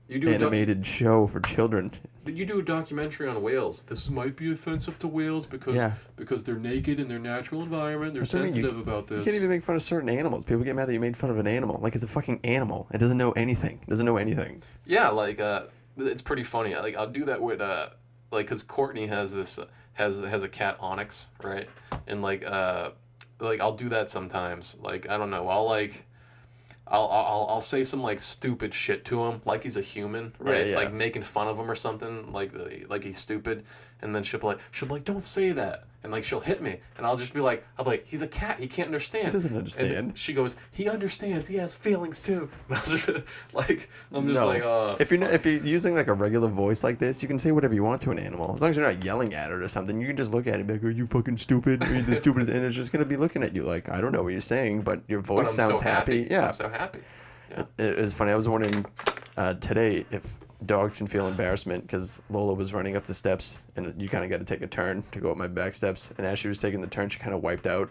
You do
animated show for children.
you do a documentary on whales. This might be offensive to whales because
Yeah.
they're naked in their natural environment. They're
That's what I mean, you-
sensitive about
You
this.
can't even make fun of certain animals. People get mad that you made fun of an animal. Like it's a fucking animal. It doesn't know anything. It doesn't know anything.
Yeah, like it's pretty funny. Like I'll do that with like because Courtney has this has a cat Onyx, right? And like I'll do that sometimes. Like I don't know. I'll say some like stupid shit to him, like he's a human, right?
Yeah.
Like making fun of him or something, like he's stupid, and then she'll be like, don't say that, and like she'll hit me, and I'll be like, he's a cat, he can't understand.
He doesn't
And
understand.
she goes, he understands, he has feelings too. And I was just like,
No. If you're using like a regular voice like this, you can say whatever you want to an animal. As long as you're not yelling at it or something, you can just look at it and be like, "Are you fucking stupid? Are you the stupidest?" And it's just gonna be looking at you like, "I don't know what you're saying, but your
but
voice
I'm
sounds
so
happy." Yeah.
I'm so happy. Yeah.
It's funny. I was wondering today if dogs can feel embarrassment because Lola was running up the steps and you kind of got to take a turn to go up my back steps. And as she was taking the turn, she kind of wiped out.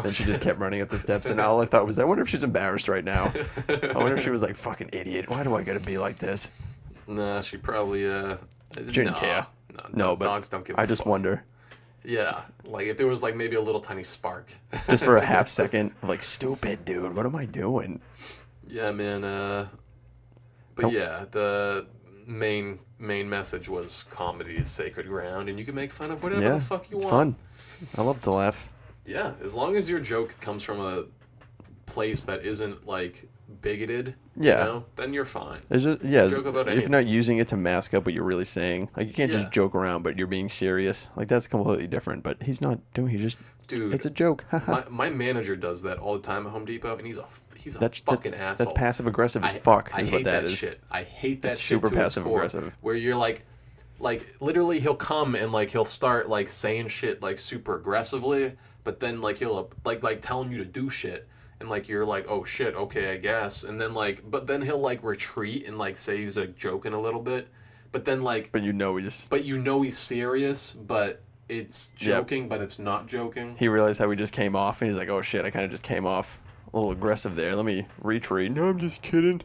Then she just kept running up the steps, and all I thought was, I wonder if she's embarrassed right now. I wonder if she was like, fucking idiot. Why do I gotta be like this?
Nah, she probably
She didn't care. No, but
dogs don't give a
I just
fuck.
wonder.
Yeah, like if there was like maybe a little tiny spark.
Just for a half second, like, stupid, dude. What am I doing?
Yeah, man. But
Nope.
yeah, the main message was comedy is sacred ground, and you can make fun of whatever
Yeah,
the fuck you
it's
want.
fun. I love to laugh.
Yeah, as long as your joke comes from a place that isn't like bigoted,
Yeah.
you know, then you're fine.
It's just, yeah,
Joke about
if you're
anything.
not using it to mask up what you're really saying, like you can't
Yeah.
just joke around, but you're being serious. Like that's completely different. But he's not doing. He just,
Dude,
it's a joke. Haha.
my manager does that all the time at Home Depot, and he's a
That's
fucking asshole.
That's passive aggressive as fuck.
I
Is
hate
what that is.
shit. I hate that
It's
shit
super
to its
passive
core,
aggressive.
where you're like literally he'll come and like he'll start like saying shit like super aggressively, but then like he'll like telling you to do shit, and like you're like, oh shit, okay, I guess, and then like but then he'll like retreat and like say he's like joking a little bit, but then like
But you know, he just
but you know he's serious, but it's joking, but it's not joking.
he realized how he just came off, and he's like, oh shit, I kind of just came off a little aggressive there. Let me retreat. No, I'm just kidding.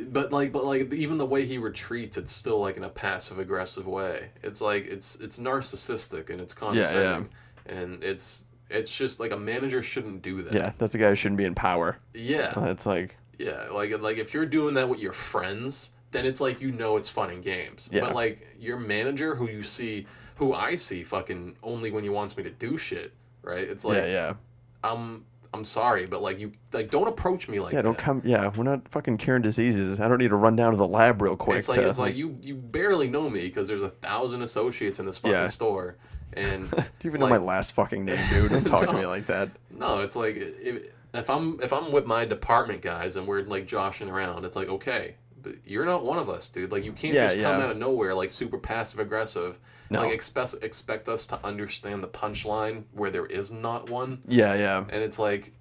But like even the way he retreats, it's still like in a passive aggressive way. It's like it's narcissistic and it's condescending, and it's just like a manager shouldn't do that.
Yeah, that's the guy who shouldn't be in power.
Yeah.
It's like,
Yeah. Like if you're doing that with your friends, then it's like it's fun and games.
Yeah.
But like your manager, who I see fucking only when he wants me to do shit, right? It's like
yeah.
I'm sorry, but like you like don't approach me like
Yeah,
that.
don't come. Yeah, we're not fucking curing diseases. I don't need to run down to the lab real quick.
It's like you barely know me because there's 1,000 associates in this fucking
Yeah.
store, and
Do you even
like,
know my last fucking name, dude? Don't talk to me
No.
like that.
No, it's like if I'm with my department guys and we're like joshing around, it's like okay, but you're not one of us, dude. Like you can't
Yeah,
just come
yeah.
out of nowhere like super passive aggressive.
No.
Like expect us to understand the punchline where there is not one,
Yeah.
and it's like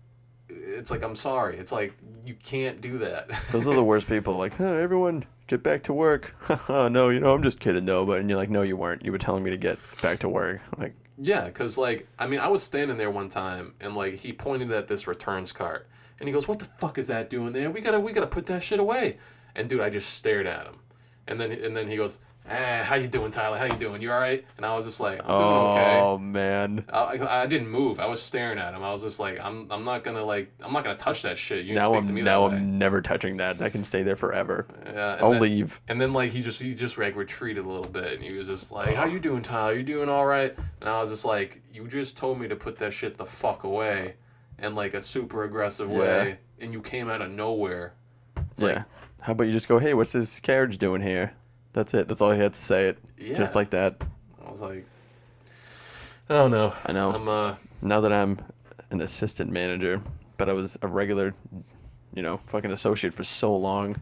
I'm sorry. It's like you can't do that.
Those are the worst people. Like, everyone get back to work. No, I'm just kidding, though. But and you're like, no, you weren't. You were telling me to get back to work. Like,
Yeah, because, like, I mean, I was standing there one time, and, like, he pointed at this returns cart, and he goes, what the fuck is that doing there? We gotta put that shit away. And, dude, I just stared at him. And then he goes, how you doing, Tyler? How you doing? You all right? And I was just like, I'm doing okay.
oh man.
I didn't move. I was staring at him. I was just like, I'm not gonna touch that shit. You didn't
Now
speak to me
now
that way.
I'm never touching that. That can stay there forever.
Yeah, and
I'll
then-
leave.
And then like he just like retreated a little bit, and he was just like, "How you doing, Tyler? You doing all right?" And I was just like, "You just told me to put that shit the fuck away," in like a super aggressive way, and you came out of nowhere. It's
Yeah.
like,
How about you just go, hey, what's this carriage doing here? That's it. That's all he had to say it.
Yeah.
Just like that.
I was like, "Oh no."
I know.
I'm
Now that I'm an assistant manager, but I was a regular, fucking associate for so long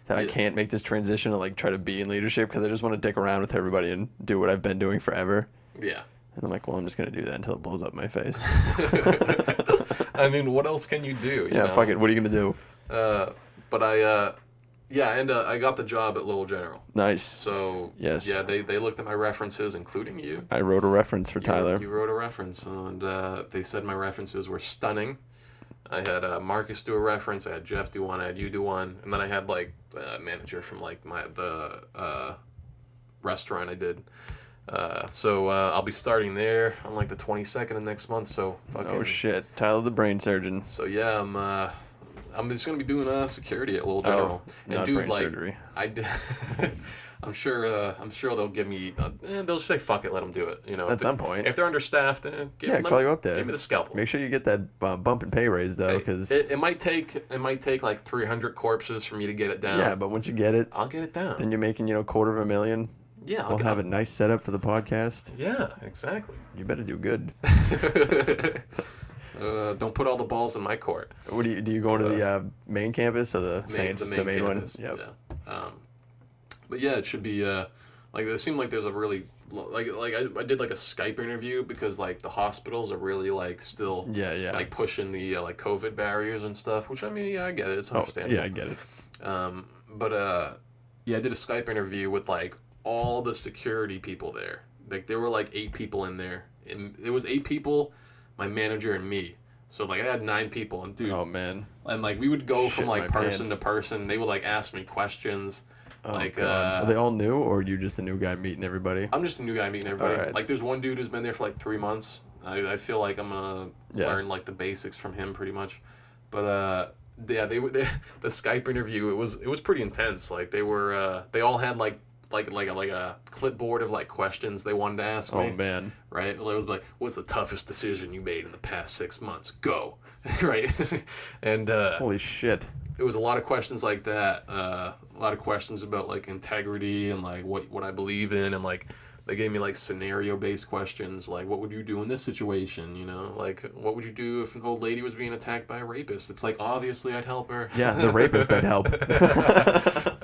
that I
Yeah.
can't make this transition to like try to be in leadership because I just want to dick around with everybody and do what I've been doing forever.
yeah.
And I'm like, well, I'm just gonna do that until it blows up my face.
I mean, what else can you do?
Yeah, fuck it. What are you gonna do?
But I got the job at Little General.
Nice.
So
Yes.
yeah, they looked at my references, including you.
I wrote a reference for Tyler.
You wrote a reference, and they said my references were stunning. I had Marcus do a reference, I had Jeff do one, I had you do one, and then I had like the manager from like the restaurant I did. So I'll be starting there on like the 22nd of next month. So fucking.
Oh shit, Tyler the brain surgeon.
So yeah, I'm just gonna be doing security at Little General. And
not
dude,
brain
like,
surgery.
I did. I'm sure they'll give me. They'll just say fuck it, let them do it.
At some point.
if they're understaffed,
Call you up there.
Give me the scalpel.
Make sure you get that bump and pay raise though, because
it might take like 300 corpses for me to get it down.
yeah, but once you get it,
I'll get it down.
then you're making $250,000.
Yeah,
We'll have a nice setup for the podcast.
Yeah, exactly.
You better do good.
Don't put all the balls in my court.
What do you go to the main campus or the Saints, the main
campus,
one? Yep.
Yeah. But yeah, it should be like it seemed like there's a really like I did like a Skype interview because like the hospitals are really like still
Yeah.
like pushing the like COVID barriers and stuff, which I mean yeah I get it, it's
Oh,
understandable.
yeah, I get it.
But yeah, I did a Skype interview with like all the security people there. Like there were like 8 people in there. And it was 8 people, my manager and me. So like I had 9 people, and dude,
Oh man.
and like we would go
Shit
from
my
like person
pants.
to person. They would like ask me questions.
Oh
Like
god. Are they all new, or are you just a new guy meeting everybody?
I'm just a new guy meeting everybody.
Alright.
Like there's one dude who's been there for like 3 months. I feel like I'm gonna
Yeah.
learn like the basics from him pretty much. But yeah, they the Skype interview it was pretty intense. Like they all had like a clipboard of like questions they wanted to ask
Oh
me.
man.
Right? It was like, what's the toughest decision you made in the past 6 months? Go. Right? And
Holy shit.
it was a lot of questions like that. A lot of questions about like integrity and like what I believe in, and like they gave me like scenario based questions like what would you do in this situation, you know, like what would you do if an old lady was being attacked by a rapist? It's like obviously I'd help her.
Yeah, the rapist I'd help.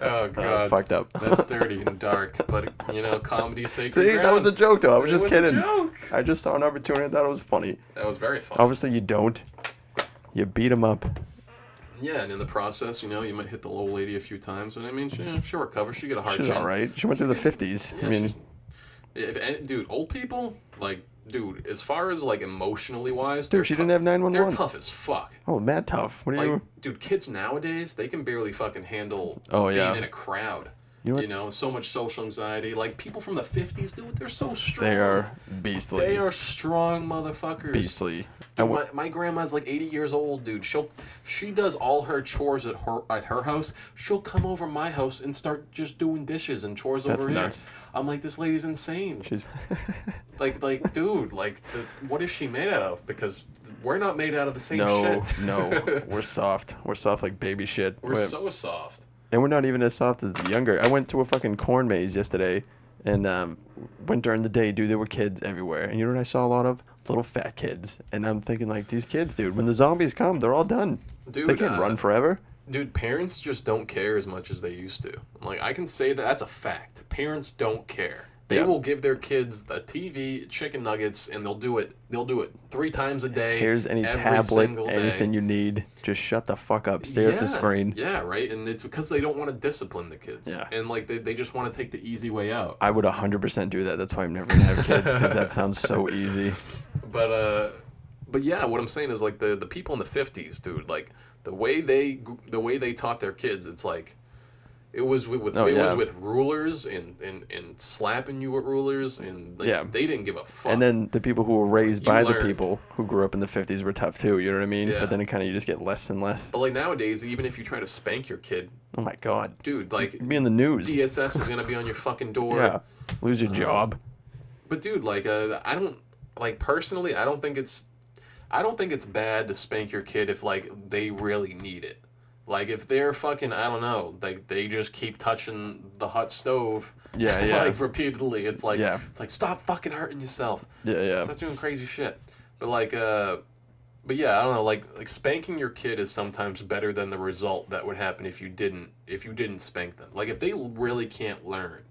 Oh god,
That's fucked up.
That's dirty and dark, but you know, comedy's sacred
See,
ground.
that was a joke though. I was
It
just
was
kidding.
a joke.
I just saw an opportunity and thought it was funny.
That was very funny.
Obviously you don't. You beat him up.
Yeah, and in the process, you know, you might hit the old lady a few times, but I mean, she'll recover. She get a hard
She's
chin.
all right. She went through the 50s.
Yeah,
I mean,
dude, old people, like, dude, as far as like emotionally wise,
dude, she didn't have 911.
They're tough as fuck.
Oh, mad tough. What are
Like,
you?
dude, kids nowadays, they can barely fucking handle
Oh, yeah.
being in a crowd.
You know what?
You know, so much social anxiety. Like people from the 50s, dude, they're so strong.
They are beastly.
They are strong motherfuckers.
beastly.
Dude, my grandma's like 80 years old, dude. She does all her chores at her house. She'll come over my house and start just doing dishes and chores
That's
over
nuts.
here. I'm like, this lady's insane.
She's.
Like, dude, like, what is she made out of? Because we're not made out of the same
No,
shit.
no. We're soft. We're soft like baby shit.
We're so soft.
And we're not even as soft as the younger. I went to a fucking corn maze yesterday, and went during the day, dude. There were kids everywhere, and you know what I saw a lot of? Little fat kids. And I'm thinking, like, these kids, dude, when the zombies come, they're all done.
Dude,
They can't run forever.
Dude, parents just don't care as much as they used to. Like, I can say that's a fact. Parents don't care. They
Yeah.
will give their kids a TV, chicken nuggets, and they'll do it 3 times a day.
Here's any
every
tablet,
single day.
anything you need. Just shut the fuck up. Stare at the screen.
Yeah, right. And it's because they don't want to discipline the kids.
Yeah.
And like they just want to take the easy way out.
I would 100% do that. That's why I'm never gonna have kids, because that sounds so easy.
But yeah, what I'm saying is like the people in the 50s, dude. Like the way they taught their kids, it's like. It was with was with rulers and slapping you with rulers, and like,
Yeah.
they didn't give a fuck.
And then the people who were raised by the
learn.
people who grew up in the 50s were tough too, you know what I mean?
Yeah.
But then it kind of, you just get less and less.
But like nowadays, even if you try to spank your kid,
Oh my god.
dude, like
You'd be in the news.
DSS is gonna be on your fucking door.
Yeah. Lose your job.
But dude, like I don't like personally, I don't think it's bad to spank your kid if like they really need it. Like if they're fucking, I don't know, like they just keep touching the hot stove,
Yeah, yeah.
like repeatedly. It's like
Yeah.
it's like stop fucking hurting yourself.
Yeah, yeah.
Stop doing crazy shit. But like, but yeah, I don't know. Like spanking your kid is sometimes better than the result that would happen if you didn't spank them. Like if they really can't learn,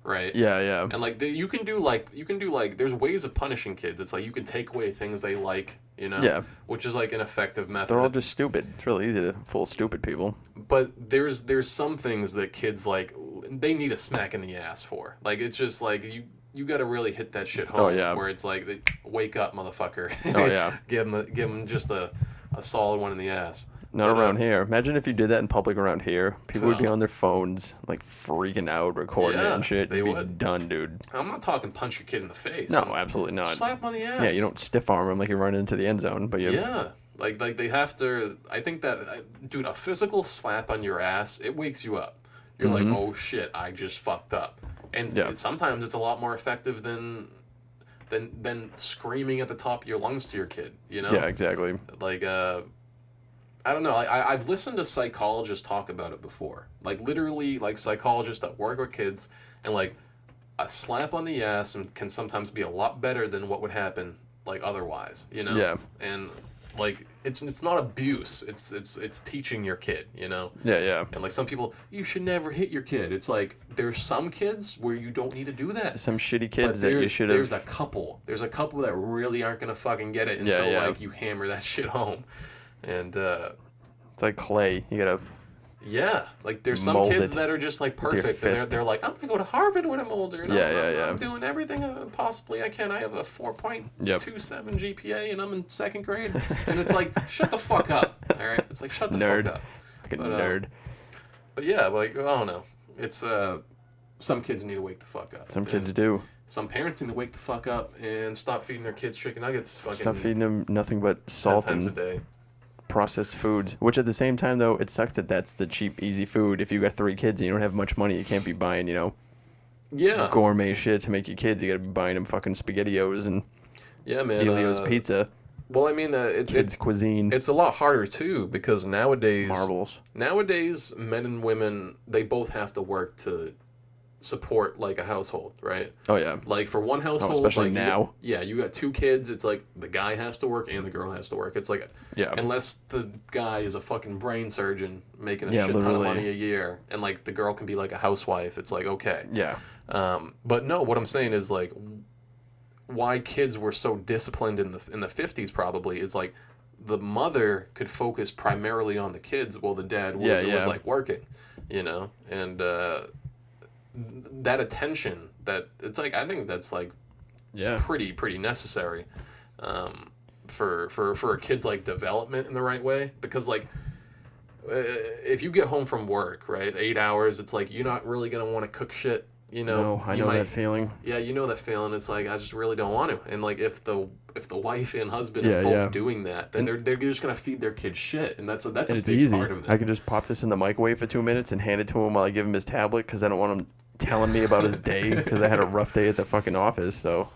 right?
Yeah, yeah.
And like you can do like there's ways of punishing kids. It's like you can take away things they like, you know,
Yeah.
which is like an effective method.
They're all just stupid. It's really easy to fool stupid people.
But there's some things that kids like they need a smack in the ass for. Like it's just like you got to really hit that shit home.
Oh, yeah.
Where it's like wake up, motherfucker.
Oh, yeah.
give them just a solid one in the ass.
Not
But,
around here. Imagine if you did that in public around here. People would be
Well.
on their phones, like freaking out, recording it
Yeah,
and shit.
they
You'd be
would.
done, dude.
I'm not talking punch your kid in the face.
No, absolutely not.
Slap him on the ass.
Yeah, you don't stiff arm them like you're running into the end zone, but you.
Yeah, like they have to. I think that, dude, a physical slap on your ass, it wakes you up. You're like, oh shit, I just fucked up. And
Yeah.
sometimes it's a lot more effective than screaming at the top of your lungs to your kid. You know?
Yeah, exactly.
Like I don't know. I've listened to psychologists talk about it before. Like literally, like psychologists that work with kids, and like a slap on the ass can sometimes be a lot better than what would happen like otherwise. You know?
Yeah.
And like it's not abuse. It's teaching your kid. You know?
Yeah, yeah.
And like some people, you should never hit your kid. It's like there's some kids where you don't need to do that.
Some shitty
But
kids that you should have.
there's a couple that really aren't gonna fucking get it until
yeah.
like you hammer that shit home. And
It's like clay. You gotta
Yeah, like there's some
Mold
kids
it
that are just like
with your
perfect, and
fist.
they're like, I'm gonna go to Harvard when I'm older, and
Yeah.
I'm doing everything possibly I can. I have a 4.27 GPA, and I'm in second grade, and it's like, shut the fuck up, all right? It's like, shut the fuck
Nerd.
up.
Fucking
But
nerd.
but yeah, like I don't know. It's some kids need to wake the fuck up.
Some kids
And
do.
some parents need to wake the fuck up and stop feeding their kids chicken nuggets fucking
Stop feeding them nothing but
10
salt
times a
and
day.
processed foods. Which at the same time, though, it sucks that that's the cheap, easy food. If you got 3 kids and you don't have much money, you can't be buying,
Yeah.
gourmet shit to make your kids. You gotta be buying them fucking SpaghettiOs and
Yeah, man.
Elio's Pizza.
Well, I mean,
Kids cuisine.
it's a lot harder too because
Marbles.
nowadays men and women, they both have to work to support like a household, right?
Oh, yeah.
Like for one household,
especially
like,
now.
you got 2 kids. It's like the guy has to work and the girl has to work. It's like,
Yeah.
unless the guy is a fucking brain surgeon making a
Yeah,
shit ton of
literally.
money a year, and like the girl can be like a housewife. It's like, okay.
Yeah.
But no, what I'm saying is like why kids were so disciplined in the 50s probably is like the mother could focus primarily on the kids while the dad was like working, and that attention, that it's like, I think that's like
Yeah.
pretty necessary for a kid's like development in the right way, because like if you get home from work, right, 8 hours, it's like you're not really gonna want to cook shit.
No, I
You
know
might,
that feeling.
yeah, you know that feeling. It's like I just really don't want to. And like if the wife and husband are
Yeah,
both
yeah.
doing that, then they're just gonna feed their kids shit, and that's a
And it's
big
easy.
part of it.
I could just pop this in the microwave for 2 minutes and hand it to him while I give him his tablet because I don't want him telling me about his day because I had a rough day at the fucking office. So,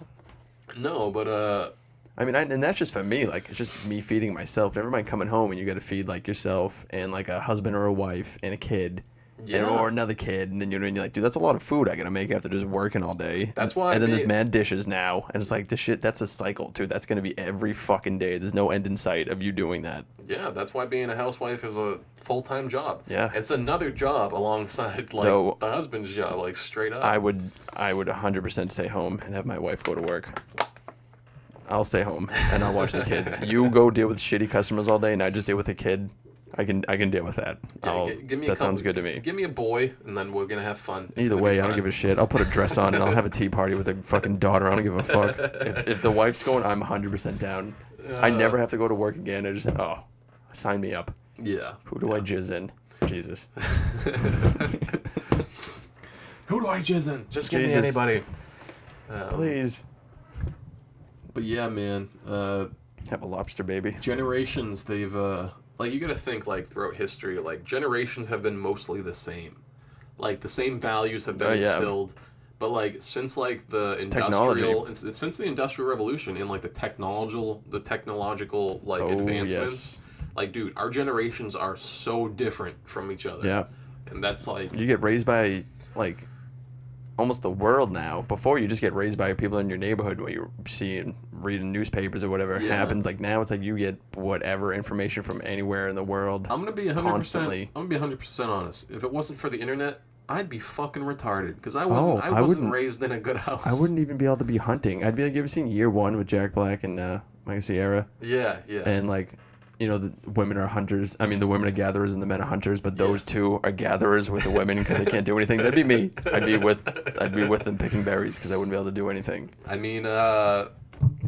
No, but
I mean, and that's just for me. Like, it's just me feeding myself. Never mind coming home and you got to feed like yourself and like a husband or a wife and a kid.
Yeah.
Or another kid, and then you're like, dude, that's a lot of food I gotta make after just working all day.
That's why.
And then there's mad dishes now, and it's like this shit. That's a cycle, dude. That's gonna be every fucking day. There's no end in sight of you doing that.
Yeah, that's why being a housewife is a full-time job.
Yeah.
It's another job alongside like
No.
the husband's job, like straight up.
I would 100% stay home and have my wife go to work. I'll stay home and I'll watch the kids. You go deal with shitty customers all day, and I just deal with a kid. I can deal with that.
Yeah, give me
that sounds good to me.
Give me a boy, and then we're gonna have fun. It's
Either
gonna be
way, I
fun.
don't give a shit. I'll put a dress on and I'll have a tea party with a fucking daughter. I don't give a fuck. If the wife's going, I'm 100% down. I never have to go to work again. I just, sign me up.
Yeah.
Who do I jizz in? Jesus.
Who do I jizz in? Just give me
Jesus.
anybody.
Please.
But yeah, man.
Have a lobster baby.
Generations, they've like, you gotta think, like, throughout history, like, generations have been mostly the same. Like, the same values have been instilled. But like since like the since the Industrial Revolution and like the technological like advancements, like, dude, our generations are so different from each other.
Yeah.
And that's like,
you get raised by like almost the world now. Before, you just get raised by people in your neighborhood where you're seeing, reading newspapers or whatever happens. Like now, it's like you get whatever information from anywhere in the world.
I'm gonna be 100%.
Constantly.
I'm gonna be 100% honest. If it wasn't for the internet, I'd be fucking retarded because I wasn't raised in a good house.
I wouldn't even be able to be hunting. I'd be like, you ever seen Year One with Jack Black and Mike Sierra?
Yeah.
And like, the women are hunters. I mean, the women are gatherers and the men are hunters. But those two are gatherers with the women because they can't do anything. That'd be me. I'd be with them picking berries because I wouldn't be able to do anything.
I mean,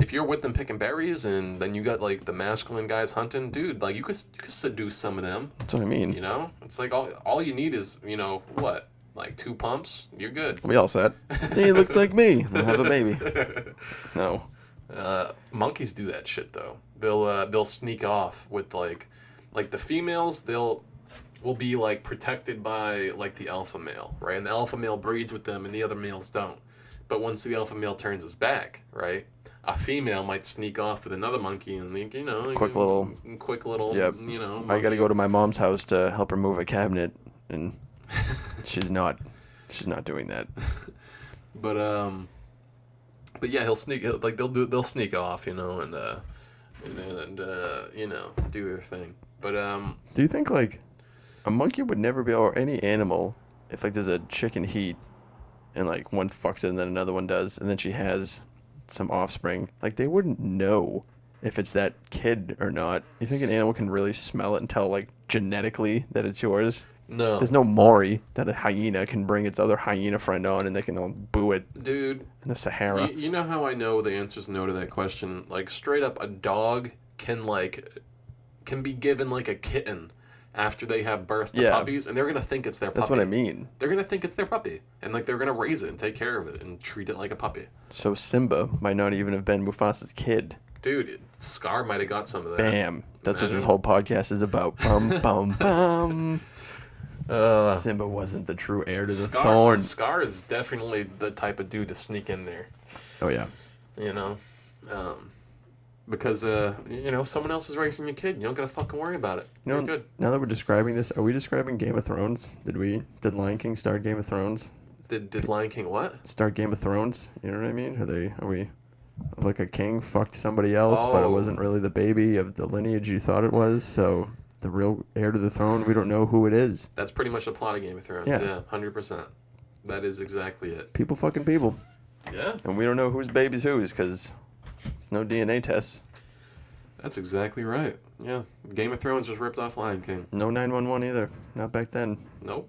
if you're with them picking berries and then you got like the masculine guys hunting, dude, like you could seduce some of them.
That's what I mean.
It's like all you need is what, like 2 pumps, you're good.
We all set. He looks like me. I'll have a baby. No.
Monkeys do that shit though. They'll sneak off with like the females. Will be like protected by like the alpha male, right? And the alpha male breeds with them, and the other males don't. But once the alpha male turns his back, right, a female might sneak off with another monkey and quick little.
Yep. I got to go to my mom's house to help her move a cabinet, and she's not doing that.
But yeah, they'll sneak off, and do their thing. But
do you think like a monkey would never be, or any animal, if like there's a chicken heat and like one fucks it and then another one does, and then she has some offspring, like they wouldn't know if it's that kid or not? You think an animal can really smell it and tell like genetically that it's yours?
No.
There's no Maury that a hyena can bring its other hyena friend on and they can all boo it
Dude,
in the Sahara.
you know how I know the answer's no to that question? Like, straight up, a dog can be given, like, a kitten after they have birth to
Yeah.
puppies, and they're going to think it's their puppy.
That's what I mean.
They're going to think it's their puppy. And, like, they're going to raise it and take care of it and treat it like a puppy.
So Simba might not even have been Mufasa's kid.
Dude, Scar might have got some of that.
Bam. That's what this
Imagine.
whole podcast is about. Bum, bum, bum. Simba wasn't the true heir to the throne.
Scar is definitely the type of dude to sneak in there.
Oh, yeah.
You know? Because, someone else is raising your kid. You don't gotta fucking worry about it.
You know,
You're good.
now that we're describing this, are we describing Game of Thrones? Did Lion King start Game of Thrones?
Did Lion King what?
Start Game of Thrones? You know what I mean? Are we like a king fucked somebody else, but it
Oh.
wasn't really the baby of the lineage you thought it was, so the real heir to the throne, we don't know who it is.
That's pretty much the plot of Game of Thrones.
Yeah.
Yeah, 100%. That is exactly it.
People fucking people.
Yeah,
And we don't know whose baby's whose, because it's no DNA tests.
that's exactly right. Yeah, Game of Thrones just ripped off Lion King.
No 911 either. Not back then.
Nope.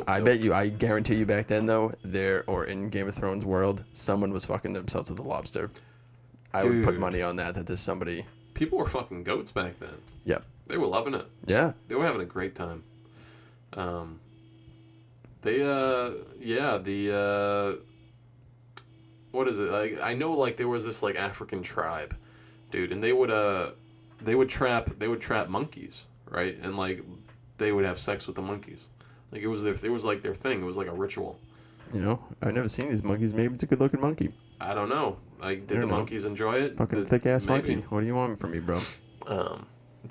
I guarantee you back then, though, in Game of Thrones world, someone was fucking themselves with a lobster. I would put
Dude.
money on that there's somebody.
People were fucking goats back then.
Yep.
They were loving it.
Yeah.
They were having a great time. What is it? Like, I know, like, there was this, like, African tribe, dude, and they would trap monkeys, right? And, like, they would have sex with the monkeys. Like, it was like their thing. It was like a ritual.
You know, I've never seen these monkeys. Maybe it's a good looking monkey.
I don't know. Like,
I
did
don't
the
know.
monkeys enjoy it?
Fucking thick ass
maybe.
monkey. What do you want from me, bro?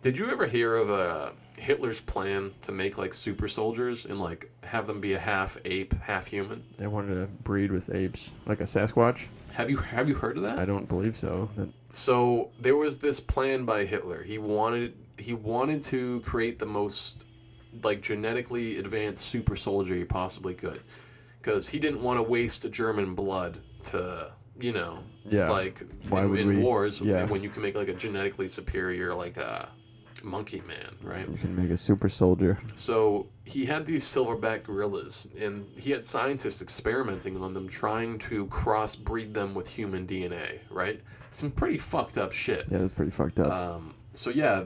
Did you ever hear of Hitler's plan to make, like, super soldiers and, like, have them be a half ape, half human?
They wanted to breed with apes, like a Sasquatch.
Have you heard of that?
I don't believe so.
So there was this plan by Hitler. He wanted to create the most, like, genetically advanced super soldier he possibly could, because he didn't want to waste German blood to,
Yeah.
like,
Why would
in
we?
wars
Yeah.
when you can make, like, a genetically superior, like, a monkey man, right?
You can make a super soldier.
So he had these silverback gorillas, and he had scientists experimenting on them, trying to crossbreed them with human DNA, right? Some pretty fucked up shit.
Yeah, that's pretty fucked up.
So yeah,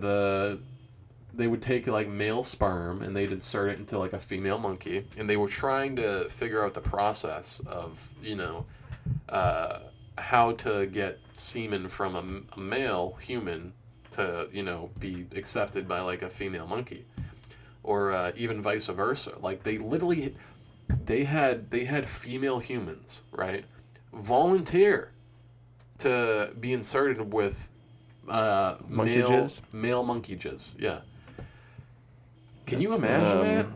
they would take, like, male sperm and they'd insert it into, like, a female monkey, and they were trying to figure out the process of, how to get semen from a male human to, be accepted by, like, a female monkey, or even vice versa. Like, they had female humans, right, volunteer to be inserted with
Monkey jizz?
male monkey jizz. Yeah. Can you
That's,
imagine that?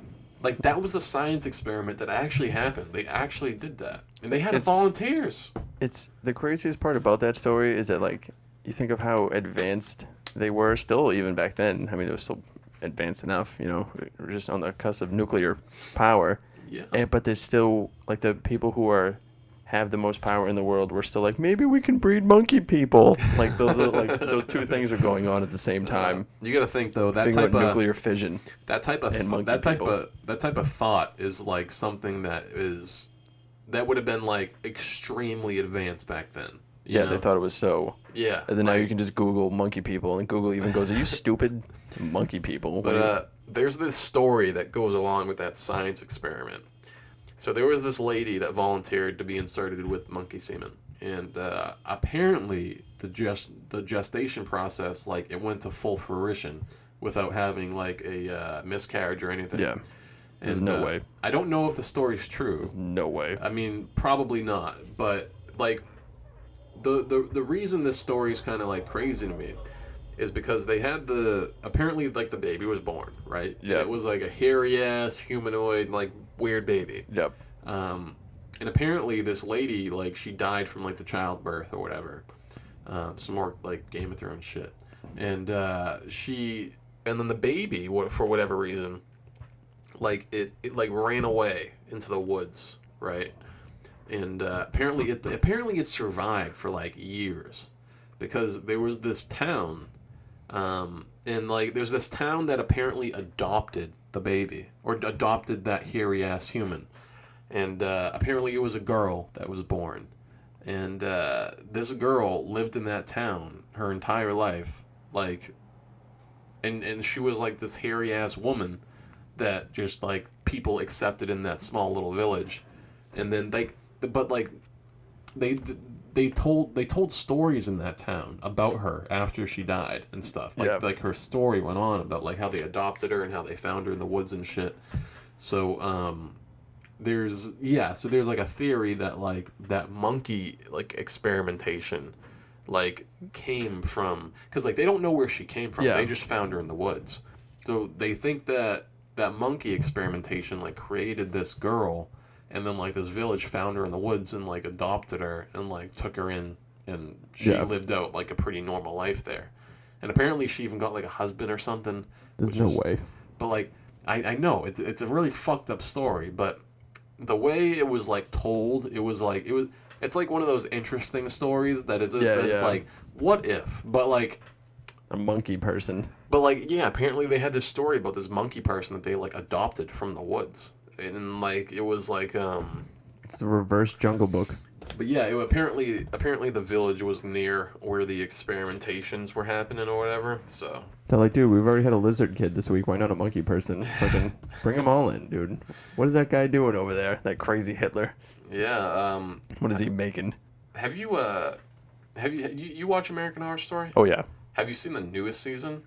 Like, that was a science experiment that actually happened. They actually did that, and they had volunteers.
It's the craziest part about that story is that, like, you think of how advanced they were still even back then. I mean, they were still advanced enough, we're just on the cusp of nuclear power.
Yeah.
But there's still, like, the people who have the most power in the world were still like, maybe we can breed monkey people. Like, those two things are going on at the same time.
You got to think, though, that
Think
type
about
of
nuclear fission.
that type of
and monkey
that type
people.
of that type of thought is, like, something that would have been, like, extremely advanced back then. You
Yeah,
know?
they thought it was so.
Yeah.
And then now
like-
you can just Google monkey people, and Google even goes, "Are you stupid? Monkey people."
But there's this story that goes along with that science experiment. So there was this lady that volunteered to be inserted with monkey semen, and apparently the gestation process, like, it went to full fruition without having, like, a miscarriage or anything.
Yeah, there's
And,
no way.
I don't know if the story's true.
No way.
I mean, probably not. But, like, the reason this story is kind of, like, crazy to me is because they had apparently, like, the baby was born, right?
Yeah.
And it was, like, a hairy-ass, humanoid, like, weird baby.
Yep.
And apparently this lady, like, she died from, like, the childbirth or whatever. Some more, like, Game of Thrones shit. And and then the baby, for whatever reason, like, it like ran away into the woods, right? And apparently it survived for, like, years, because there was this town, and, like, there's this town that apparently adopted the baby, or adopted that hairy ass human. And apparently it was a girl that was born. And this girl lived in that town her entire life, like, and she was like this hairy ass woman that just like people accepted in that small little village. And then they they told stories in that town about her after she died and stuff. Like her story went on about like how they adopted her and how they found her in the woods and shit. So there's like a theory that like that monkey like experimentation like came from, because like they don't know where she came from. They just found her in the woods. So they think that that monkey experimentation like created this girl, and then like this village found her in the woods and like adopted her and like took her in, and she lived out like a pretty normal life there. And apparently she even got like a husband or something.
There's no way.
But like I know it's a really fucked up story, but the way it was like told, it's like one of those interesting stories that is it's like, what if? But like
a monkey person.
But like, yeah, apparently they had this story about this monkey person that they like adopted from the woods. And like it was like
it's a reverse Jungle Book.
But yeah, apparently the village was near where the experimentations were happening or whatever. So
they're like, dude, we've already had a lizard kid this week. Why not a monkey person? Fucking bring them all in, dude. What is that guy doing over there? That crazy Hitler.
Yeah.
What is he making?
Have you watch American Horror Story?
Oh yeah.
Have you seen the newest season?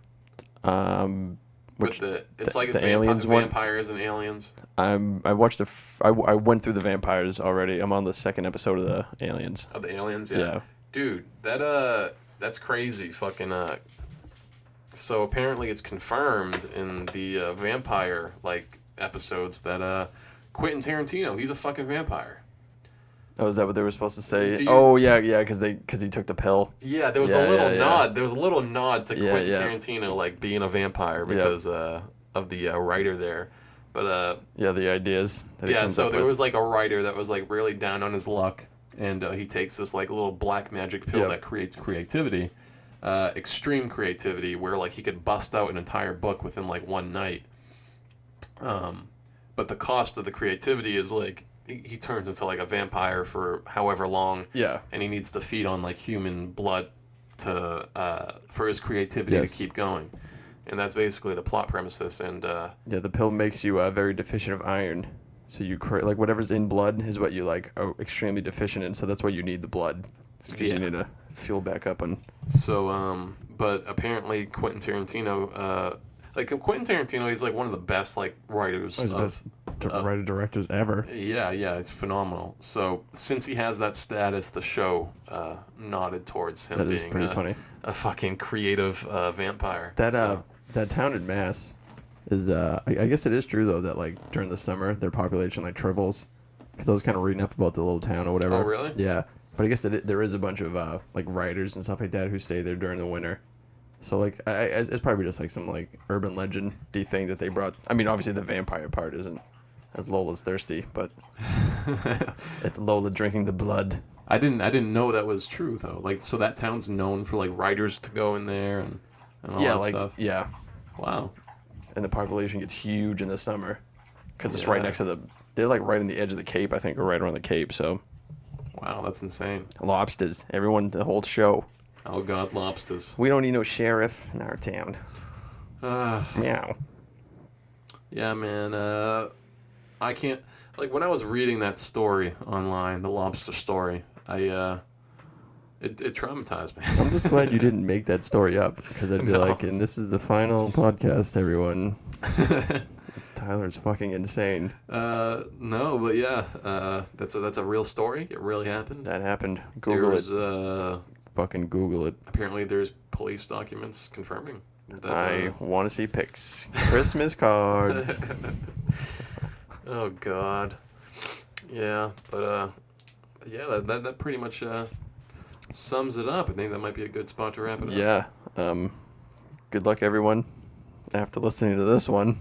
Which,
it's like
the aliens
vampires and aliens.
I watched I went through the vampires already. I'm on the second episode of the aliens.
Of the aliens, yeah. Dude, that's crazy. Fucking So apparently it's confirmed in the vampire like episodes that Quentin Tarantino, he's a fucking vampire.
Oh, is that what they were supposed to say? Yeah, because he took the pill.
Yeah, there was a little nod. There was a little nod to Quentin Tarantino like being a vampire because of the writer there. But
the ideas.
So there was like a writer that was like really down on his luck, and he takes this like little black magic pill that creates creativity, extreme creativity, where like he could bust out an entire book within like one night. But the cost of the creativity is like he turns into like a vampire for however long. Yeah. And he needs to feed on like human blood to for his creativity to keep going. And that's basically the plot premises. And
the pill makes you very deficient of iron. So you create like whatever's in blood is what you like are extremely deficient in. So that's why you need the blood. Because you need to fuel back up on.
So but apparently Quentin Tarantino Quentin Tarantino, he's like one of the best like writers.
He's the best writer-directors ever.
Yeah, it's phenomenal. So since he has that status, the show nodded towards him being
pretty funny.
A fucking creative vampire.
That town in Mass is I guess it is true though that like during the summer their population like triples, because I was kind of reading up about the little town or whatever.
Oh really?
Yeah, but I guess there is a bunch of like writers and stuff like that who stay there during the winter. So, like, it's probably just, like, some, like, urban legend-y thing that they brought. I mean, obviously the vampire part isn't as Lola's thirsty, but it's Lola drinking the blood.
I didn't know that was true, though. Like, so that town's known for, like, writers to go in there and all that stuff?
Yeah.
Wow.
And the population gets huge in the summer because it's right next to they're, like, right on the edge of the Cape, I think, or right around the Cape, so.
Wow, that's insane.
Lobsters. Everyone, the whole show.
Oh, God, lobsters.
We don't need no sheriff in our town. Meow.
Yeah, man. I can't... Like, when I was reading that story online, the lobster story, it traumatized me.
I'm just glad you didn't make that story up, because I'd be like, and this is the final podcast, everyone. Tyler's fucking insane.
No, but yeah, that's a real story. It really happened.
That happened. Google it. Fucking Google it.
Apparently, there's police documents confirming that.
I want to see pics. Christmas cards.
Oh God. Yeah, but yeah, that pretty much sums it up. I think that might be a good spot to wrap it up.
Yeah. Good luck, everyone. After listening to this one,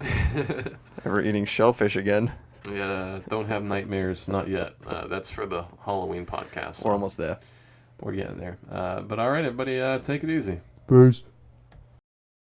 ever eating shellfish again?
Yeah. Don't have nightmares. Not yet. That's for the Halloween podcast.
We're almost there.
We're getting there. But all right, everybody, take it easy.
Peace.